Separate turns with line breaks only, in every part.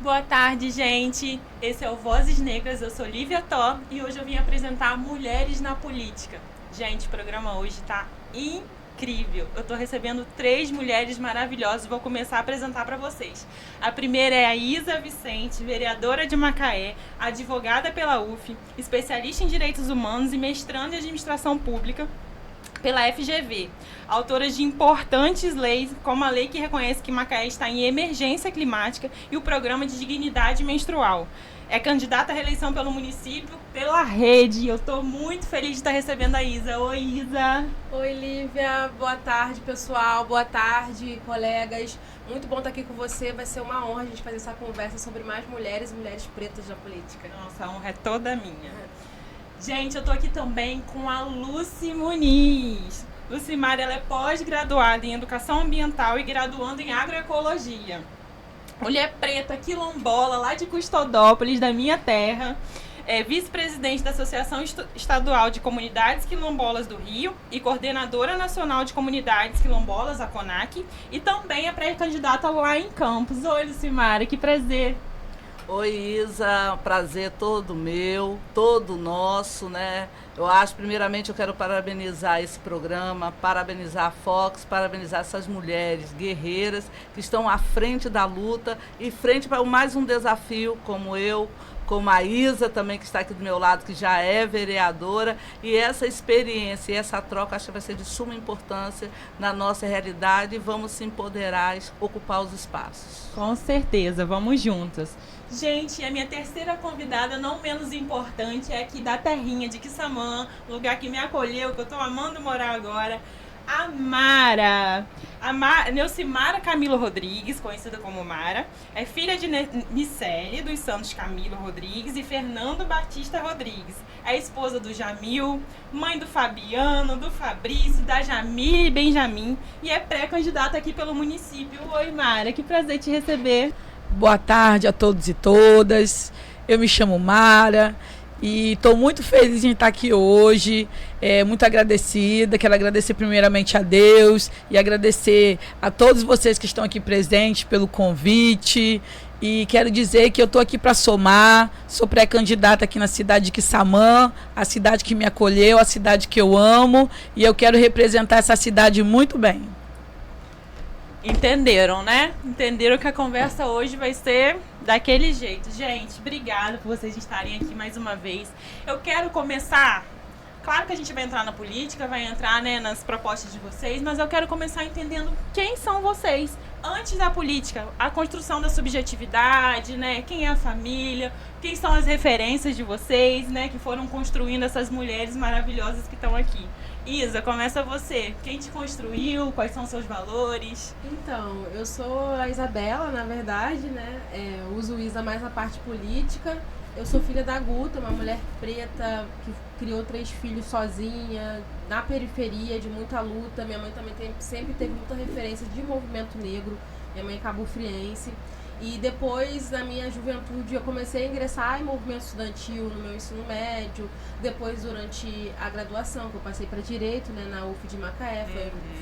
Boa tarde, gente. Esse é o Vozes Negras, eu sou Lívia Tó e hoje eu vim apresentar Mulheres na Política. Gente, o programa hoje tá incrível. Eu tô recebendo 3 mulheres maravilhosas e vou começar a apresentar para vocês. A primeira é a Isa Vicente, vereadora de Macaé, advogada pela UF, especialista em direitos humanos e mestranda em administração pública pela FGV, autora de importantes leis, como a lei que reconhece que Macaé está em emergência climática e o programa de dignidade menstrual. É candidata à reeleição pelo município, pela rede. Eu estou muito feliz de estar recebendo a Isa. Oi, Isa.
Oi, Lívia. Boa tarde, pessoal. Boa tarde, colegas. Muito bom estar aqui com você. Vai ser uma honra a gente fazer essa conversa sobre mais mulheres e mulheres pretas na política.
Nossa, a honra é toda minha. Gente, eu tô aqui também com a Lucy Muniz. Lucimar, ela é pós-graduada em Educação Ambiental e graduando em Agroecologia. Mulher preta, quilombola, lá de Custodópolis, da minha terra. É vice-presidente da Associação Estadual de Comunidades Quilombolas do Rio e coordenadora nacional de comunidades quilombolas, a CONAC. E também é pré-candidata lá em Campos. Oi, Lucimar, que prazer.
Oi, Isa, prazer todo meu, todo nosso, né? Eu acho, primeiramente, eu quero parabenizar esse programa, parabenizar a Fox, parabenizar essas mulheres guerreiras que estão à frente da luta e frente para mais um desafio como eu, como a Isa também, que está aqui do meu lado, que já é vereadora, e essa experiência e essa troca acho que vai ser de suma importância na nossa realidade e vamos se empoderar, ocupar os espaços.
Com certeza, vamos juntas. Gente, a minha terceira convidada, não menos importante, é aqui da terrinha de Quissamã, lugar que me acolheu, que eu tô amando morar agora, a Mara. Neucimara Camilo Rodrigues, conhecida como Mara, é filha de Nicele dos Santos Camilo Rodrigues e Fernando Batista Rodrigues. É esposa do Jamil, mãe do Fabiano, do Fabrício, da Jamile e Benjamin e é pré-candidata aqui pelo município. Oi, Mara, que prazer te receber.
Boa tarde a todos e todas. Eu me chamo Mara e estou muito feliz em estar aqui hoje, muito agradecida. Quero agradecer primeiramente a Deus e agradecer a todos vocês que estão aqui presentes pelo convite. E quero dizer que eu estou aqui para somar, sou pré-candidata aqui na cidade de Quissamã, a cidade que me acolheu, a cidade que eu amo, e eu quero representar essa cidade muito bem.
Entenderam, né? Entenderam que a conversa hoje vai ser daquele jeito. Gente, obrigada por vocês estarem aqui mais uma vez. Eu quero começar... Claro que a gente vai entrar na política, vai entrar, né, nas propostas de vocês, mas eu quero começar entendendo quem são vocês. Antes da política, a construção da subjetividade, né? Quem é a família, quem são as referências de vocês, né? Que foram construindo essas mulheres maravilhosas que estão aqui. Isa, começa você. Quem te construiu? Quais são os seus valores?
Então, eu sou a Isabela, na verdade, né? Uso Isa mais na parte política. Eu sou filha da Guta, uma mulher preta que criou 3 filhos sozinha, na periferia, de muita luta. Minha mãe também sempre teve muita referência de movimento negro. Minha mãe é cabufriense. E depois, na minha juventude, eu comecei a ingressar em movimento estudantil no meu ensino médio. Depois, durante a graduação, que eu passei para Direito, né, na UF de Macaé.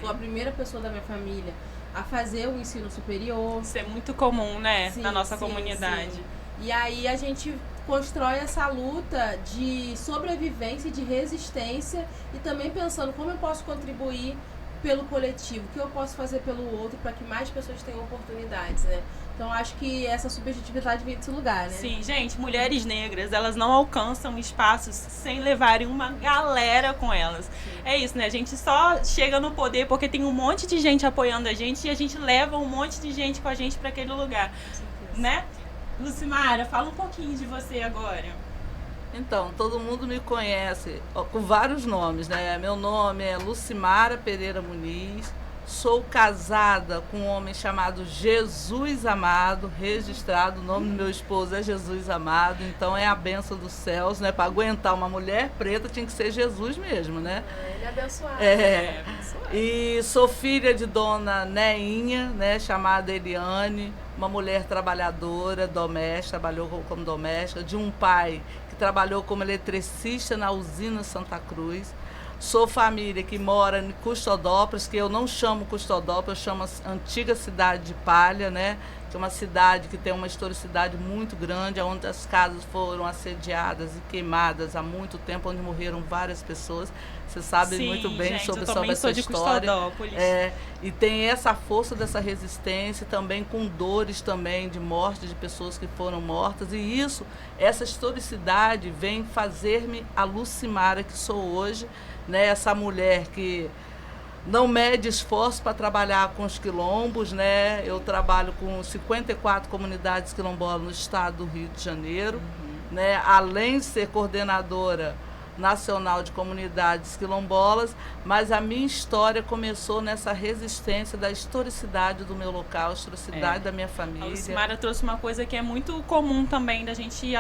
Fui a primeira pessoa da minha família a fazer o ensino superior.
Isso é muito comum, né,
sim,
na nossa
sim,
comunidade.
Sim. E aí a gente constrói essa luta de sobrevivência e de resistência e também pensando como eu posso contribuir pelo coletivo, o que eu posso fazer pelo outro para que mais pessoas tenham oportunidades, né? Então, acho que essa subjetividade vem desse lugar, né?
Sim, gente, mulheres negras, elas não alcançam espaços sem levarem uma galera com elas. Sim. É isso, né? A gente só chega no poder porque tem um monte de gente apoiando a gente e a gente leva um monte de gente com a gente para aquele lugar, né? Lucimara, fala um pouquinho de você agora.
Então, todo mundo me conhece com vários nomes, né? Meu nome é Lucimara Pereira Muniz. Sou casada com um homem chamado Jesus Amado, registrado, o nome do meu esposo é Jesus Amado, então é a bênção dos céus, né? Para aguentar uma mulher preta tinha que ser Jesus mesmo, né?
Ele é abençoado.
Abençoado. E sou filha de dona Neinha, né? Chamada Eliane, uma mulher trabalhadora, doméstica, trabalhou como doméstica, de um pai que trabalhou como eletricista na usina Santa Cruz. Sou família que mora em Custodópolis, que eu não chamo Custodópolis, eu chamo a antiga cidade de Palha, né? que é uma cidade que tem uma historicidade muito grande, onde as casas foram assediadas e queimadas há muito tempo, onde morreram várias pessoas. Você sabe muito bem,
gente,
sobre
essa história. Custódópolis.
E tem essa força dessa resistência, também com dores também de morte de pessoas que foram mortas. E essa historicidade vem fazer-me a Lucimara que sou hoje, né? Essa mulher que não mede esforço para trabalhar com os quilombos, né? Eu trabalho com 54 comunidades quilombolas no estado do Rio de Janeiro, né? Além de ser coordenadora nacional de comunidades quilombolas, mas a minha história começou nessa resistência da historicidade do meu local, a historicidade da minha família.
A Lucimara trouxe uma coisa que é muito comum também da gente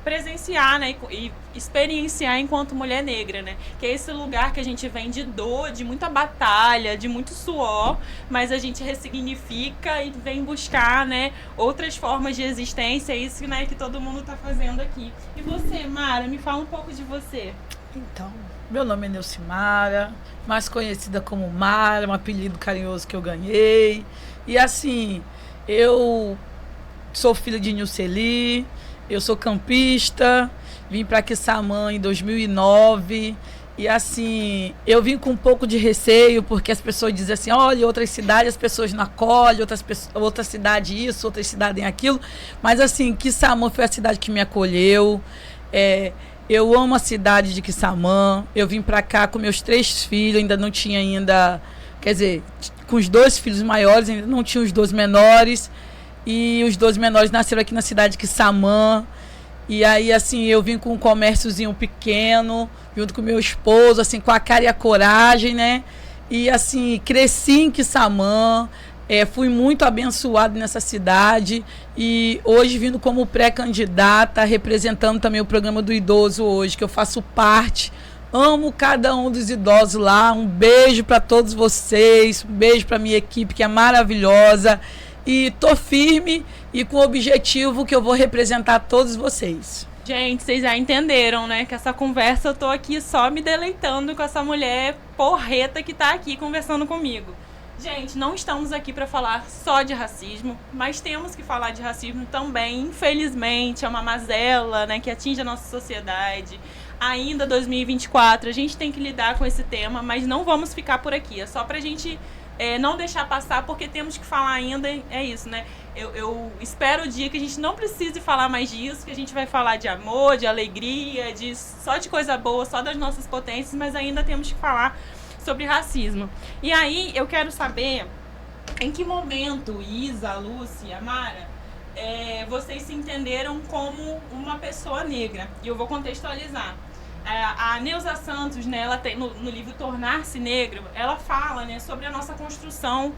presenciar, né, e experienciar enquanto mulher negra, né, que é esse lugar que a gente vem de dor, de muita batalha, de muito suor, mas a gente ressignifica e vem buscar, né, outras formas de existência, é isso, né, que todo mundo está fazendo aqui. E você, Mara, me fala um pouco de você.
Então, meu nome é Neucimara, mais conhecida como Mara, um apelido carinhoso que eu ganhei. E assim, eu sou filha de Nilceli, eu sou campista, vim para Quissamã em 2009. E assim, eu vim com um pouco de receio, porque as pessoas dizem assim, olha, outras cidades as pessoas não acolhem, outra cidade isso, outra cidade aquilo. Mas assim, Quissamã foi a cidade que me acolheu. Eu amo a cidade de Quissamã. Eu vim pra cá com meus 3 filhos, ainda não tinha quer dizer, com os 2 filhos maiores, ainda não tinha os 2 menores. E os 2 menores nasceram aqui na cidade de Quissamã. E aí, assim, eu vim com um comérciozinho pequeno, junto com meu esposo, assim, com a cara e a coragem, né? E assim, cresci em Quissamã. Fui muito abençoada nessa cidade e hoje vindo como pré-candidata, representando também o programa do idoso hoje, que eu faço parte. Amo cada um dos idosos lá. Um beijo para todos vocês, um beijo para minha equipe que é maravilhosa. E tô firme e com o objetivo que eu vou representar todos vocês.
Gente, vocês já entenderam, né? Que essa conversa eu tô aqui só me deleitando com essa mulher porreta que tá aqui conversando comigo. Gente, não estamos aqui para falar só de racismo, mas temos que falar de racismo também. Infelizmente, é uma mazela, né, que atinge a nossa sociedade. Ainda 2024, a gente tem que lidar com esse tema, mas não vamos ficar por aqui. É só pra gente não deixar passar, porque temos que falar ainda. É isso, né? Eu espero o dia que a gente não precise falar mais disso, que a gente vai falar de amor, de alegria, só de coisa boa, só das nossas potências, mas ainda temos que falar sobre racismo. E aí, eu quero saber em que momento, Isa, Lúcia, Mara, vocês se entenderam como uma pessoa negra. E eu vou contextualizar. A Neuza Santos, né, ela tem no livro Tornar-se Negro, ela fala, né, sobre a nossa construção,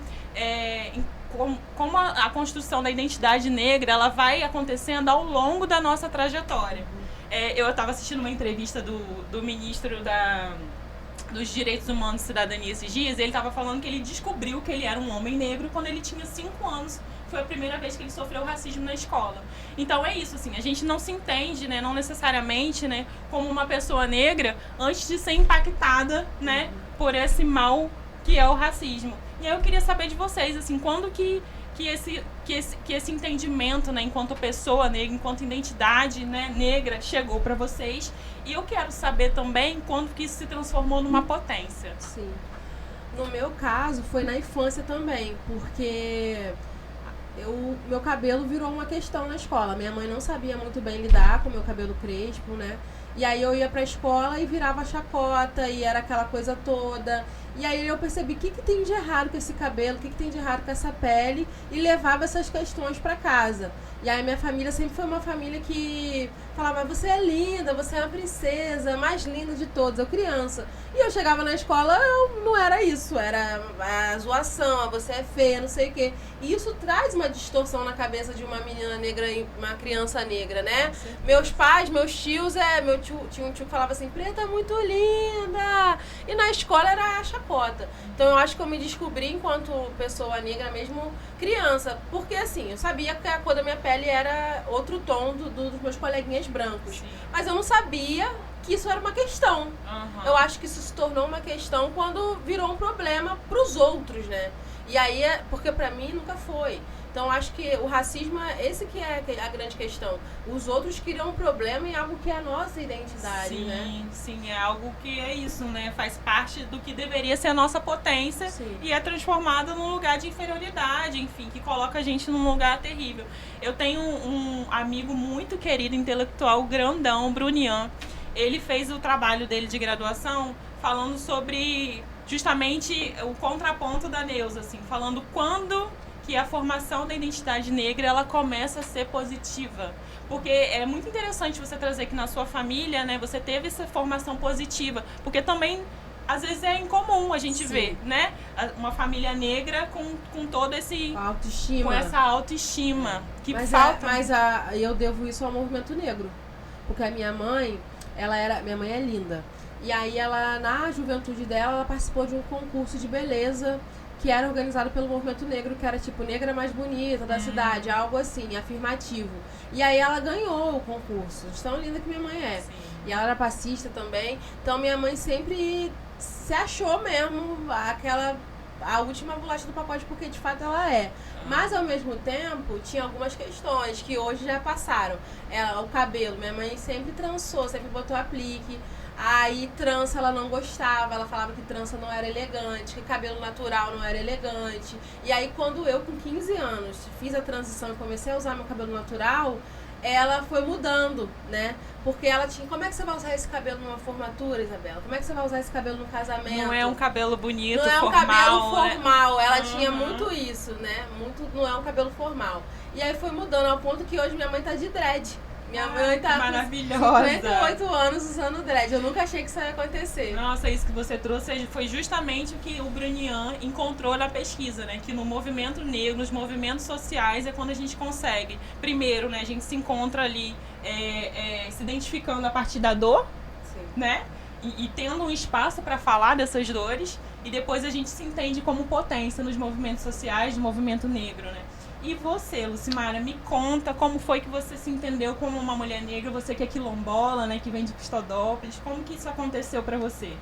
como a construção da identidade negra ela vai acontecendo ao longo da nossa trajetória. Eu estava assistindo uma entrevista do ministro dos Direitos Humanos e Cidadania esses dias, e ele estava falando que ele descobriu que ele era um homem negro quando ele tinha 5 anos. Foi a primeira vez que ele sofreu racismo na escola. Então é isso, assim, a gente não se entende, né, não necessariamente, né, como uma pessoa negra antes de ser impactada, né, por esse mal que é o racismo. E aí eu queria saber de vocês, assim, quando que esse entendimento, né, enquanto pessoa negra, enquanto identidade, né, negra, chegou para vocês. E eu quero saber também quando que isso se transformou numa potência.
Sim. No meu caso, foi na infância também, porque meu cabelo virou uma questão na escola. Minha mãe não sabia muito bem lidar com meu cabelo crespo, né? E aí eu ia pra escola e virava chacota, e era aquela coisa toda. E aí eu percebi o que tem de errado com esse cabelo, o que tem de errado com essa pele, e levava essas questões pra casa. E aí minha família sempre foi uma família que falava, você é linda, você é uma princesa, a mais linda de todas, eu criança. E eu chegava na escola, não era isso, era a zoação, você é feia, não sei o quê. E isso traz uma distorção na cabeça de uma menina negra, uma criança negra, né? Meus pais, meus tios, tinha um tio que falava assim, Preta é muito linda. E na escola era a chacota. Então eu acho que eu me descobri enquanto pessoa negra mesmo criança. Porque assim, eu sabia que a cor da minha pele era outro tom dos meus coleguinhas brancos.
Sim.
Mas eu não sabia que isso era uma questão.
Uhum.
Eu acho que isso se tornou uma questão quando virou um problema pros outros, né? E aí, porque pra mim nunca foi. Então, acho que o racismo, esse que é a grande questão. Os outros criam um problema em algo que é a nossa identidade, né?
Sim, é algo que é isso, né? Faz parte do que deveria ser a nossa potência e é transformado num lugar de inferioridade, enfim, que coloca a gente num lugar terrível. Eu tenho um amigo muito querido, intelectual, grandão, Brunian. Ele fez o trabalho dele de graduação falando sobre justamente o contraponto da Neuza, assim, falando quando que a formação da identidade negra ela começa a ser positiva. Porque é muito interessante você trazer que na sua família, né, você teve essa formação positiva. Porque também, às vezes, é incomum a gente ver, né? Uma família negra com todo esse...
autoestima.
Com essa autoestima. Que
mas
falta...
eu devo isso ao movimento negro. Porque a minha mãe, minha mãe é linda. E aí ela, na juventude dela, ela participou de um concurso de beleza que era organizado pelo movimento negro, que era tipo negra mais bonita da cidade, algo assim, afirmativo. E aí ela ganhou o concurso, de tão linda que minha mãe é.
Sim.
E ela era passista também, então minha mãe sempre se achou mesmo a última bolacha do pacote, porque de fato ela é. Mas ao mesmo tempo, tinha algumas questões que hoje já passaram. O cabelo, minha mãe sempre trançou, sempre botou aplique. Aí trança ela não gostava, ela falava que trança não era elegante, que cabelo natural não era elegante. E aí quando eu com 15 anos fiz a transição e comecei a usar meu cabelo natural, ela foi mudando, né? Porque ela tinha, como é que você vai usar esse cabelo numa formatura, Isabela? Como é que você vai usar esse cabelo no casamento?
Não é um cabelo bonito,
não é um
formal,
cabelo formal,
né?
Ela tinha muito isso, né? Não é um cabelo formal. E aí foi mudando ao ponto que hoje minha mãe tá de dread. Minha mãe tá
maravilhosa.
com 58 anos usando dread. Eu nunca achei que isso ia acontecer.
Nossa, isso que você trouxe foi justamente o que o Brunian encontrou na pesquisa, né? Que no movimento negro, nos movimentos sociais, é quando a gente consegue. Primeiro, né? A gente se encontra ali se identificando a partir da dor, né? E tendo um espaço para falar dessas dores. E depois a gente se entende como potência nos movimentos sociais do movimento negro, né? E você, Lucimara, me conta como foi que você se entendeu como uma mulher negra, você que é quilombola, né, que vem de Custodópolis, como que isso aconteceu para você?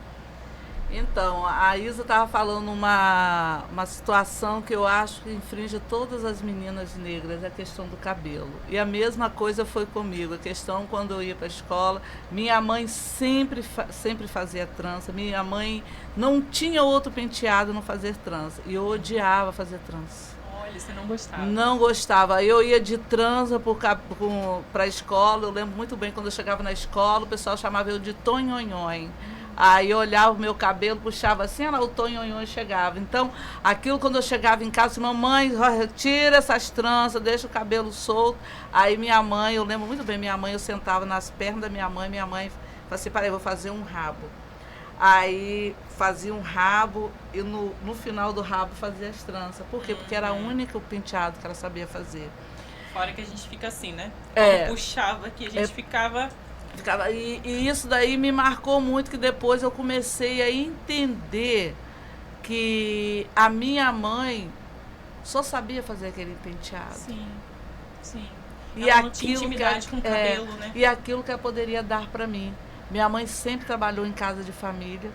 Então, a Isa estava falando uma situação que eu acho que infringe todas as meninas negras, a questão do cabelo. E a mesma coisa foi comigo, a questão quando eu ia para a escola, minha mãe sempre fazia trança, minha mãe não tinha outro penteado não fazer trança, e eu odiava fazer trança.
Olha, você não gostava?
Não gostava. Eu ia de trança para a escola. Eu lembro muito bem quando eu chegava na escola, o pessoal chamava eu de tonhonhon. Aí eu olhava o meu cabelo, puxava assim, o tonhonhon chegava. Então, aquilo quando eu chegava em casa, mamãe, tira essas tranças, deixa o cabelo solto. Aí minha mãe, eu lembro muito bem, minha mãe, eu sentava nas pernas da minha mãe falava assim, peraí, vou fazer um rabo. Aí fazia um rabo e no final do rabo fazia as tranças. Por quê? Porque era o único penteado que ela sabia fazer.
Fora que a gente fica assim, né? Quando puxava aqui, a gente ficava...
E isso daí me marcou muito, que depois eu comecei a entender que a minha mãe só sabia fazer aquele penteado.
Sim.
E
ela não tinha intimidade com o cabelo, né?
E aquilo que ela poderia dar para mim. Minha mãe sempre trabalhou em casa de família,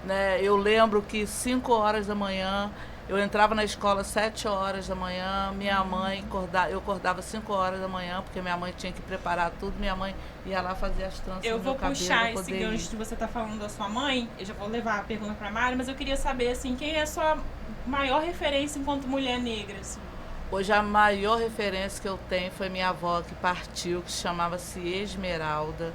né? Eu lembro que 5 horas da manhã, eu entrava na escola 7 horas da manhã, minha mãe, eu acordava 5 horas da manhã, porque minha mãe tinha que preparar tudo, minha mãe ia lá fazer as tranças
no meu cabelo. Eu vou puxar esse gancho
de
você tá falando da sua mãe, eu já vou levar a pergunta para a Mari, mas eu queria saber, assim, quem é a sua maior referência enquanto mulher negra, assim?
Hoje a maior referência que eu tenho foi minha avó que partiu, que chamava-se Esmeralda.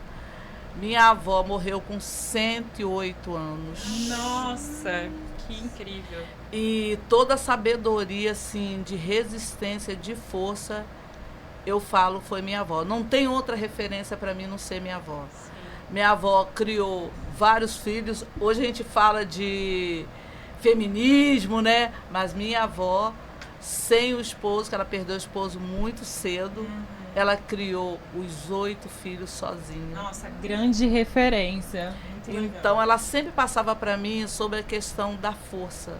Minha avó morreu com 108 anos.
Nossa, que incrível.
E toda a sabedoria, assim, de resistência, de força, eu falo, foi minha avó. Não tem outra referência para mim não ser minha avó.
Sim.
Minha avó criou vários filhos. Hoje a gente fala de feminismo, né? Mas minha avó, sem o esposo, que ela perdeu o esposo muito cedo, ela criou os 8 filhos sozinha.
Nossa, grande referência.
Então ela sempre passava para mim sobre a questão da força.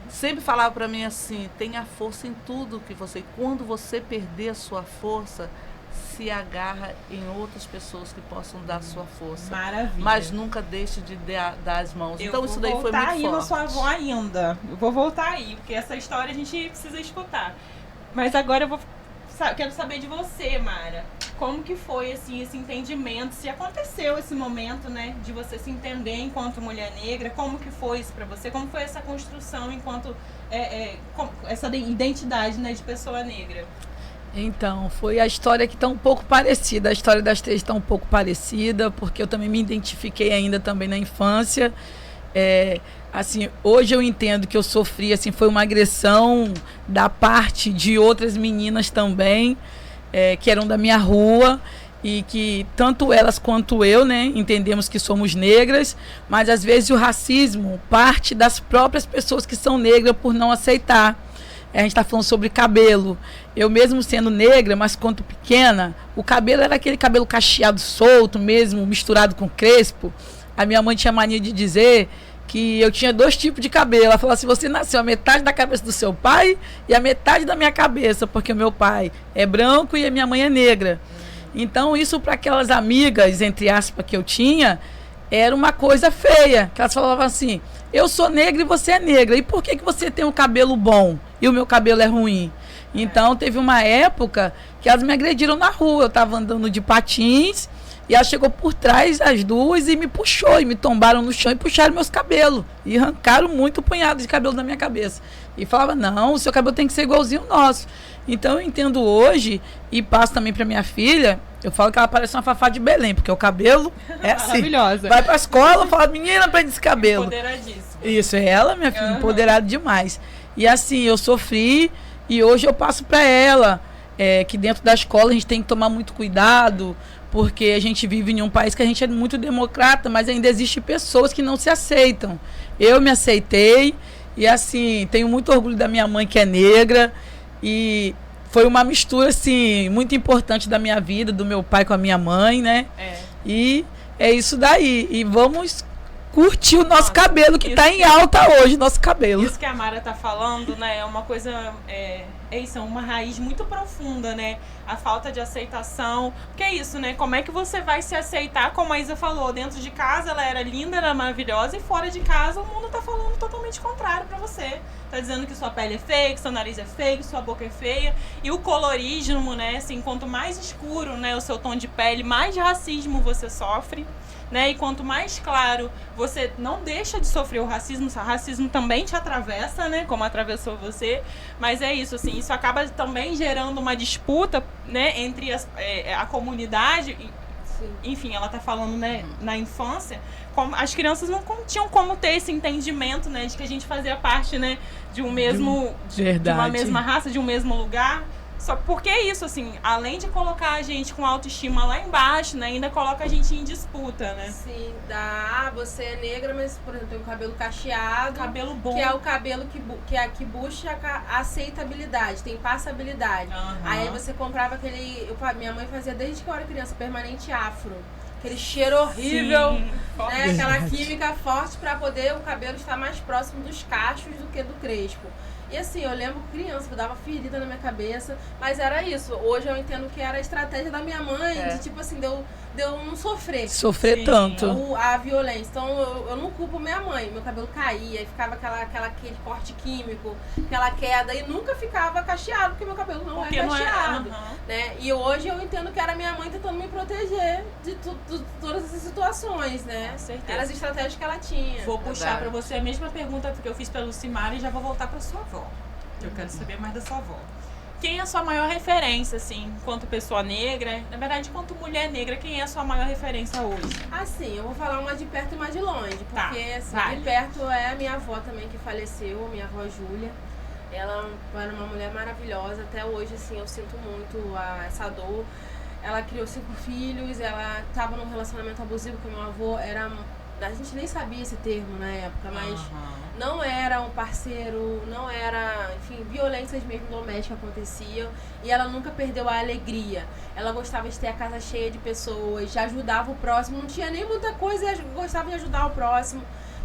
Sempre falava para mim assim, tenha força em tudo que você... Quando você perder a sua força, se agarra em outras pessoas que possam dar sua força.
Maravilha.
Mas nunca deixe de dar as mãos. Então isso daí foi muito forte.
Eu vou voltar aí na sua avó ainda. Eu vou voltar aí, porque essa história a gente precisa escutar. Mas agora quero saber de você, Mara. Como que foi, assim, esse entendimento? Se aconteceu esse momento, né, de você se entender enquanto mulher negra, como que foi isso pra você? Como foi essa construção enquanto essa identidade, né, de pessoa negra?
Então, foi a história que está um pouco parecida. A história das três está um pouco parecida, porque eu também me identifiquei ainda também na infância. Assim, hoje eu entendo que eu sofri, assim, foi uma agressão da parte de outras meninas também, que eram da minha rua, e que tanto elas quanto eu, né, entendemos que somos negras, mas às vezes o racismo parte das próprias pessoas que são negras por não aceitar. A gente está falando sobre cabelo. Eu mesmo sendo negra, mas quando pequena, o cabelo era aquele cabelo cacheado solto mesmo, misturado com crespo. A minha mãe tinha mania de dizer que eu tinha 2 tipos de cabelo. Ela falou assim, você nasceu a metade da cabeça do seu pai e a metade da minha cabeça, porque o meu pai é branco e a minha mãe é negra. Então isso para aquelas amigas, entre aspas, que eu tinha, era uma coisa feia. Que elas falavam assim, eu sou negra e você é negra, e por que você tem um cabelo bom e o meu cabelo é ruim? Então teve uma época que elas me agrediram na rua. Eu estava andando de patins e ela chegou por trás, as duas, e me puxou, e me tombaram no chão e puxaram meus cabelos. E arrancaram muito punhado de cabelo da minha cabeça. E falava, não, o seu cabelo tem que ser igualzinho ao nosso. Então eu entendo hoje, e passo também para minha filha, eu falo que ela parece uma Fafá de Belém, porque o cabelo é assim.
Maravilhosa.
Vai pra escola, fala, menina, prende esse cabelo.
Empoderadíssima.
Isso, é ela, minha filha, empoderada demais. E assim, eu sofri, e hoje eu passo para ela, que dentro da escola a gente tem que tomar muito cuidado, porque a gente vive em um país que a gente é muito democrata, mas ainda existem pessoas que não se aceitam. Eu me aceitei, e assim, tenho muito orgulho da minha mãe, que é negra, e foi uma mistura, assim, muito importante da minha vida, do meu pai com a minha mãe, né? E é isso daí. E vamos curtir o nosso cabelo, que está em alta hoje, nosso cabelo.
Isso que a Mara tá falando, né, é uma coisa, isso é uma raiz muito profunda, né, a falta de aceitação, porque é isso, né, como é que você vai se aceitar, como a Isa falou, dentro de casa ela era linda, era maravilhosa, e fora de casa o mundo tá falando totalmente contrário pra você, tá dizendo que sua pele é feia, que seu nariz é feio, que sua boca é feia, e o colorismo, né, assim, quanto mais escuro, né, o seu tom de pele, mais racismo você sofre, né? E quanto mais claro você não deixa de sofrer o racismo também te atravessa, né? Como atravessou você. Mas é isso, assim, isso acaba também gerando uma disputa, né? Entre a comunidade. Enfim, ela tá falando, né? Na infância, como as crianças não tinham como ter esse entendimento, né? De que a gente fazia parte, né? De uma mesma raça, de um mesmo lugar. Só porque é isso, assim, além de colocar a gente com autoestima lá embaixo, né, ainda coloca a gente em disputa, né?
Sim, você é negra, mas, por exemplo, tem um cabelo cacheado.
Cabelo bom.
Que é o cabelo que busca a aceitabilidade, tem passabilidade. Aí você comprava minha mãe fazia desde que eu era criança, permanente afro. Aquele cheiro horrível,
sim,
né? Aquela química forte para poder o cabelo estar mais próximo dos cachos do que do crespo. E assim, eu lembro criança, eu dava ferida na minha cabeça, mas era isso. Hoje eu entendo que era a estratégia da minha mãe, de tipo assim, de eu não sofrer.
Sofrer tanto.
A violência. Então eu não culpo minha mãe. Meu cabelo caía e ficava aquele corte químico, aquela queda, e nunca ficava cacheado, porque meu cabelo não é cacheado. Né? E hoje eu entendo que era minha mãe tentando me proteger de todas essas situações, né? Eram as estratégias que ela tinha.
Vou puxar pra você a mesma pergunta que eu fiz pela Lucimara e já vou voltar pra sua avó. Eu quero saber mais da sua avó. Quem é a sua maior referência, assim, enquanto pessoa negra? Na verdade, enquanto mulher negra, quem é a sua maior referência hoje?
Assim, eu vou falar uma de perto e uma de longe. Porque, de perto é a minha avó também, que faleceu, minha avó Júlia. Ela era uma mulher maravilhosa. Até hoje, assim, eu sinto muito essa dor. Ela criou 5 filhos, ela estava num relacionamento abusivo com meu avô. A gente nem sabia esse termo na época, mas não era um parceiro, não era, enfim, violências mesmo domésticas aconteciam, e ela nunca perdeu a alegria. Ela gostava de ter a casa cheia de pessoas, já ajudava o próximo, não tinha nem muita coisa, gostava de ajudar o próximo.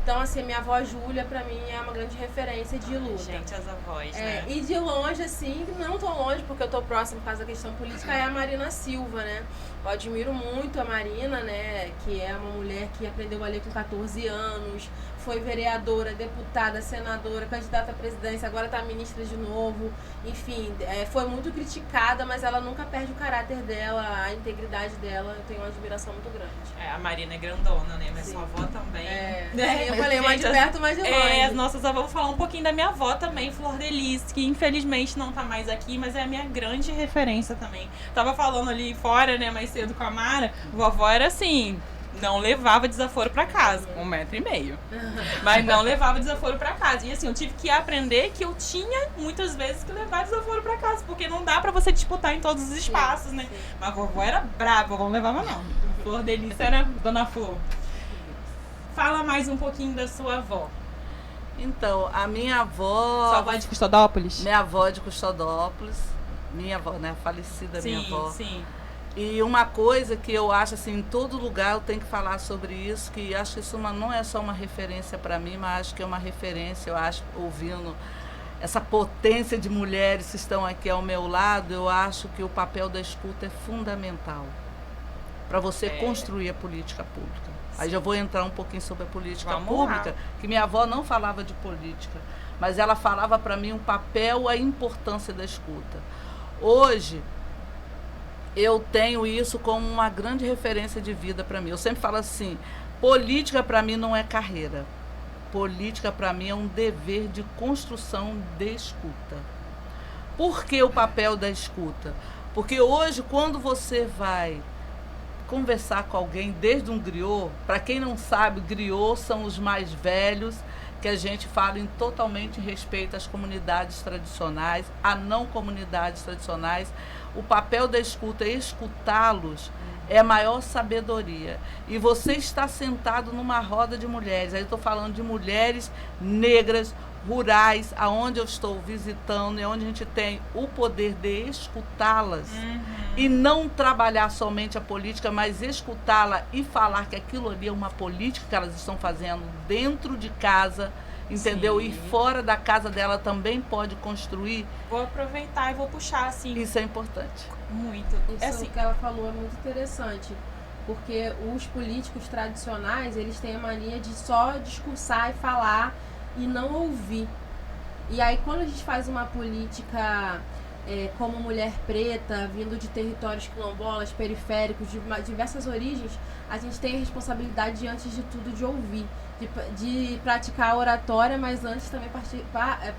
Então, assim, minha avó Júlia, pra mim, é uma grande referência de luta.
Gente, as avós, né?
E de longe, assim, não tão longe, porque eu tô próximo por causa da questão política, é a Marina Silva, né? Eu admiro muito a Marina, né? Que é uma mulher que aprendeu a ler com 14 anos, foi vereadora, deputada, senadora, candidata à presidência, agora tá ministra de novo. Enfim, foi muito criticada, mas ela nunca perde o caráter dela, a integridade dela. Eu tenho uma admiração muito grande.
A Marina é grandona, né? Mas
Sim.
sua avó também.
Eu falei mais de perto, mais de longe.
As nossas avós. Vou falar um pouquinho da minha avó também, Flor Delis, que infelizmente não tá mais aqui, mas é a minha grande referência também. Tava falando ali fora, né, mais cedo com a Mara, vovó era assim, não levava desaforo pra casa, 1,5 m. Mas não levava desaforo pra casa. E assim, eu tive que aprender que eu tinha muitas vezes que levar desaforo pra casa, porque não dá pra você disputar em todos os espaços, né? Mas a vovó era brava, vovó não levava não. Flor Delícia era Dona Flor. Fala mais um pouquinho da sua avó.
Então, a minha avó...
Sua avó é de Custodópolis?
Minha avó é de Custodópolis. Minha avó, né? Falecida minha avó.
Sim.
E uma coisa que eu acho, assim, em todo lugar eu tenho que falar sobre isso, que acho que isso não é só uma referência para mim, mas acho que é uma referência, eu acho, ouvindo essa potência de mulheres que estão aqui ao meu lado, eu acho que o papel da escuta é fundamental para você construir a política pública. Aí já vou entrar um pouquinho sobre a política pública, que minha avó não falava de política, mas ela falava para mim o papel, a importância da escuta. Hoje, eu tenho isso como uma grande referência de vida para mim. Eu sempre falo assim, política para mim não é carreira. Política para mim é um dever de construção de escuta. Por que o papel da escuta? Porque hoje, quando você vai conversar com alguém, desde um griot, para quem não sabe, griot são os mais velhos, que a gente fala em totalmente respeito às comunidades tradicionais, a não comunidades tradicionais. O papel da escuta é escutá-los, é a maior sabedoria. E você está sentado numa roda de mulheres, aí eu estou falando de mulheres negras, rurais, aonde eu estou visitando, e onde a gente tem o poder de escutá-las. E não trabalhar somente a política, mas escutá-la e falar que aquilo ali é uma política que elas estão fazendo dentro de casa, entendeu?
Sim.
E fora da casa dela também pode construir.
Vou aproveitar e vou puxar, assim.
Isso é importante.
Muito.
Isso
Assim,
que ela falou é muito interessante, porque os políticos tradicionais, eles têm a mania de só discursar e falar e não ouvir. E aí, quando a gente faz uma política como mulher preta, vindo de territórios quilombolas, periféricos, de diversas origens, a gente tem a responsabilidade, antes de tudo, de ouvir, de praticar a oratória, mas antes também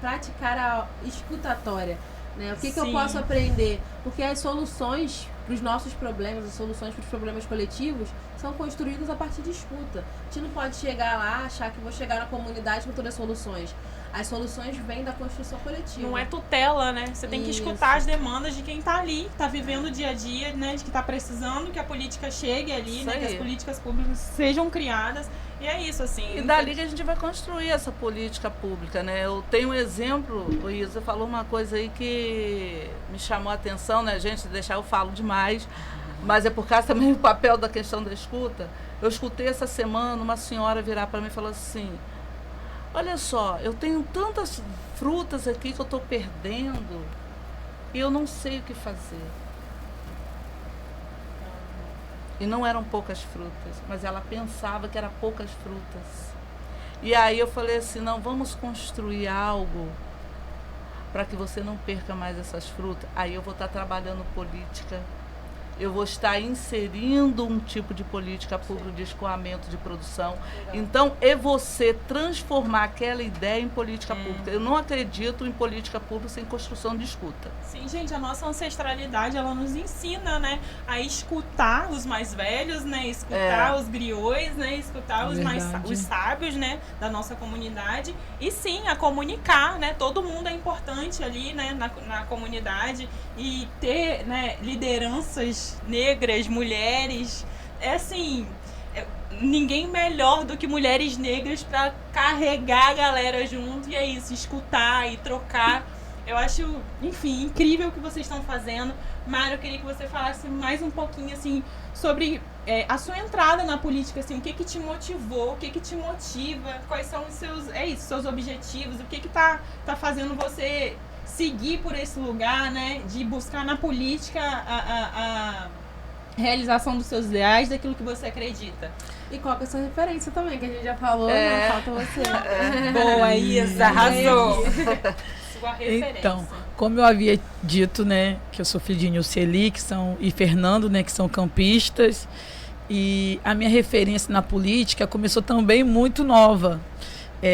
praticar a escutatória. Né? O que eu posso aprender? Porque as soluções para os nossos problemas, as soluções para os problemas coletivos, são construídas a partir de escuta. A gente não pode chegar lá, achar que vou chegar na comunidade com todas as soluções. As soluções vêm da construção coletiva.
não é tutela, né? Você tem que escutar as demandas de quem está ali, que está vivendo o dia a dia, né? De que está precisando que a política chegue ali, né? Que as políticas públicas sejam criadas. E é isso, assim.
E dali que a gente vai construir essa política pública, né? Eu tenho um exemplo, Luísa, você falou uma coisa aí que me chamou a atenção, né? Gente, se deixar eu falo demais, mas é por causa também do papel da questão da escuta. Eu escutei essa semana uma senhora virar para mim e falar assim, olha só, eu tenho tantas frutas aqui que eu estou perdendo e eu não sei o que fazer. E não eram poucas frutas, mas ela pensava que eram poucas frutas. E aí eu falei assim, não, vamos construir algo para que você não perca mais essas frutas. Aí eu vou estar trabalhando política, eu vou estar inserindo um tipo de política pública de escoamento de produção. Então, é você transformar aquela ideia em política pública. Eu não acredito em política pública sem construção de escuta.
Sim, gente, a nossa ancestralidade, ela nos ensina, né, a escutar os mais velhos, né, escutar os griots, né, escutar os sábios, né, da nossa comunidade, e sim, a comunicar, né, todo mundo é importante ali, né, na comunidade, e ter, né, lideranças negras, mulheres, ninguém melhor do que mulheres negras para carregar a galera junto, e é isso, escutar e trocar. Eu acho, enfim, incrível o que vocês estão fazendo. Mara, eu queria que você falasse mais um pouquinho, assim, sobre a sua entrada na política, assim, o que te motivou, o que te motiva, quais são os seus objetivos, o que tá fazendo você seguir por esse lugar, né, de buscar na política a realização dos seus ideais, daquilo que você acredita.
E qual que é a sua referência também, que a gente já falou, não falta você.
Boa, Isa, arrasou. Sua referência.
Então, como eu havia dito, né, que eu sou filho de Nilceli, e Fernando, né, que são campistas, e a minha referência na política começou também muito nova.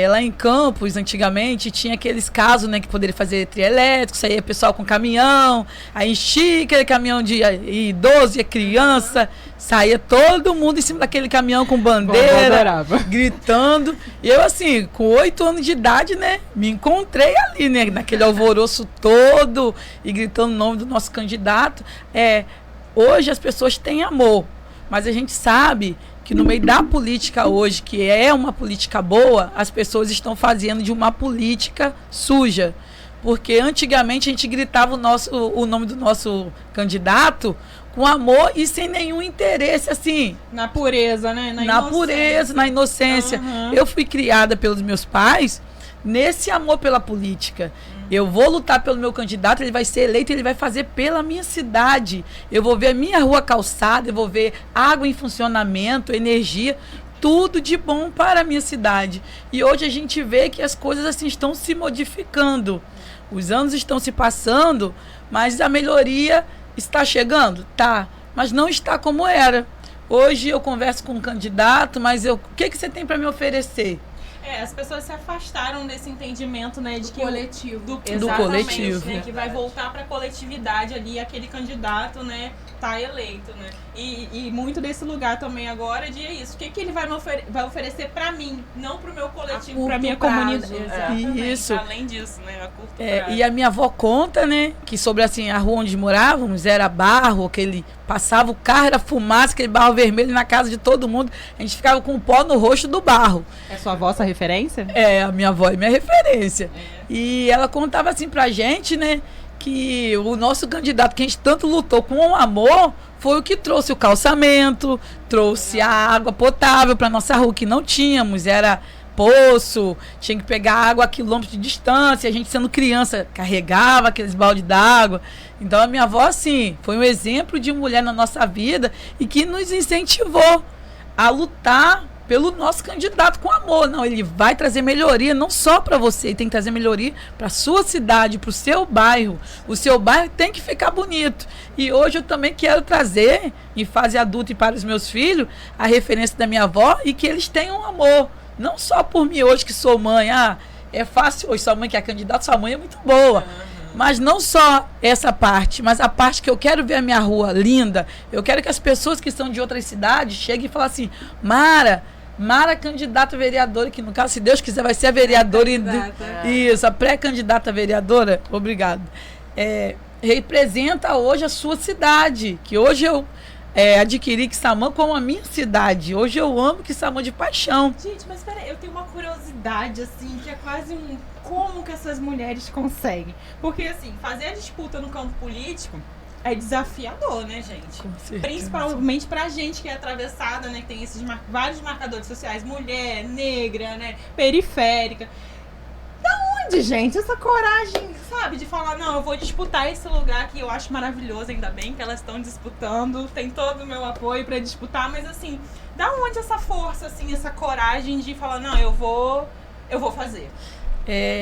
Lá em Campos, antigamente, tinha aqueles casos, né, que poderia fazer trio elétrico, saía pessoal com caminhão, aí enchia aquele caminhão de idoso e criança, saía todo mundo em cima daquele caminhão com bandeira, gritando. E eu, assim, com 8 anos de idade, né, me encontrei ali, né, naquele alvoroço todo e gritando o nome do nosso candidato. Hoje as pessoas têm amor, mas a gente sabe que no meio da política hoje, que é uma política boa, as pessoas estão fazendo de uma política suja. Porque antigamente a gente gritava o nome do nosso candidato com amor e sem nenhum interesse, assim.
Na pureza, né?
Na pureza, na inocência.
Uhum.
Eu fui criada pelos meus pais nesse amor pela política. Eu vou lutar pelo meu candidato, ele vai ser eleito, ele vai fazer pela minha cidade. Eu vou ver a minha rua calçada, eu vou ver água em funcionamento, energia, tudo de bom para a minha cidade. E hoje a gente vê que as coisas assim estão se modificando. Os anos estão se passando, mas a melhoria está chegando? Tá, mas não está como era. Hoje eu converso com um candidato, mas o que você tem para me oferecer?
As pessoas se afastaram desse entendimento, né, de
do
que
coletivo.
do
coletivo,
né, que vai voltar para a coletividade ali, aquele candidato, né, tá eleito, né? E muito desse lugar também agora de isso. O que ele vai vai oferecer para mim, não para o meu coletivo, para minha comunidade. Exatamente.
Isso.
Além disso, né, a curto prazo.
E a minha avó conta, né, que sobre assim a rua onde morávamos era barro, aquele passava o carro, era fumaça, aquele barro vermelho na casa de todo mundo. A gente ficava com pó no rosto do barro.
É sua avó essa referência?
A minha avó é minha referência. E ela contava assim pra gente, né, que o nosso candidato, que a gente tanto lutou com amor, foi o que trouxe o calçamento, trouxe a água potável para nossa rua, que não tínhamos, era poço, tinha que pegar água a quilômetros de distância, a gente sendo criança carregava aqueles baldes d'água. Então a minha avó, assim, foi um exemplo de mulher na nossa vida e que nos incentivou a lutar pelo nosso candidato com amor. Não, ele vai trazer melhoria não só para você, ele tem que trazer melhoria para a sua cidade, para o seu bairro. O seu bairro tem que ficar bonito. E hoje eu também quero trazer, em fase adulta e para os meus filhos, a referência da minha avó e que eles tenham amor. Não só por mim hoje que sou mãe, é fácil hoje, sua mãe que é candidata, sua mãe é muito boa. Mas não só essa parte, mas a parte que eu quero ver a minha rua linda, eu quero que as pessoas que são de outras cidades cheguem e falem assim, Mara candidata a vereadora, que no caso, se Deus quiser, vai ser a vereadora. Isso, a pré-candidata a vereadora, obrigado. Representa hoje a sua cidade, que hoje eu adquiri Quissamã como a minha cidade. Hoje eu amo Quissamã de paixão.
Gente, mas peraí, eu tenho uma curiosidade, assim, que é quase como que essas mulheres conseguem? Porque, assim, fazer a disputa no campo político é desafiador, né, gente?
Com certeza.
Principalmente pra gente que é atravessada, né, que tem esses vários marcadores sociais, mulher, negra, né, periférica. Da onde, gente, essa coragem, sabe, de falar, não, eu vou disputar esse lugar que eu acho maravilhoso, ainda bem que elas estão disputando, tem todo o meu apoio pra disputar, mas assim, da onde essa força, assim, essa coragem de falar, não, eu vou fazer?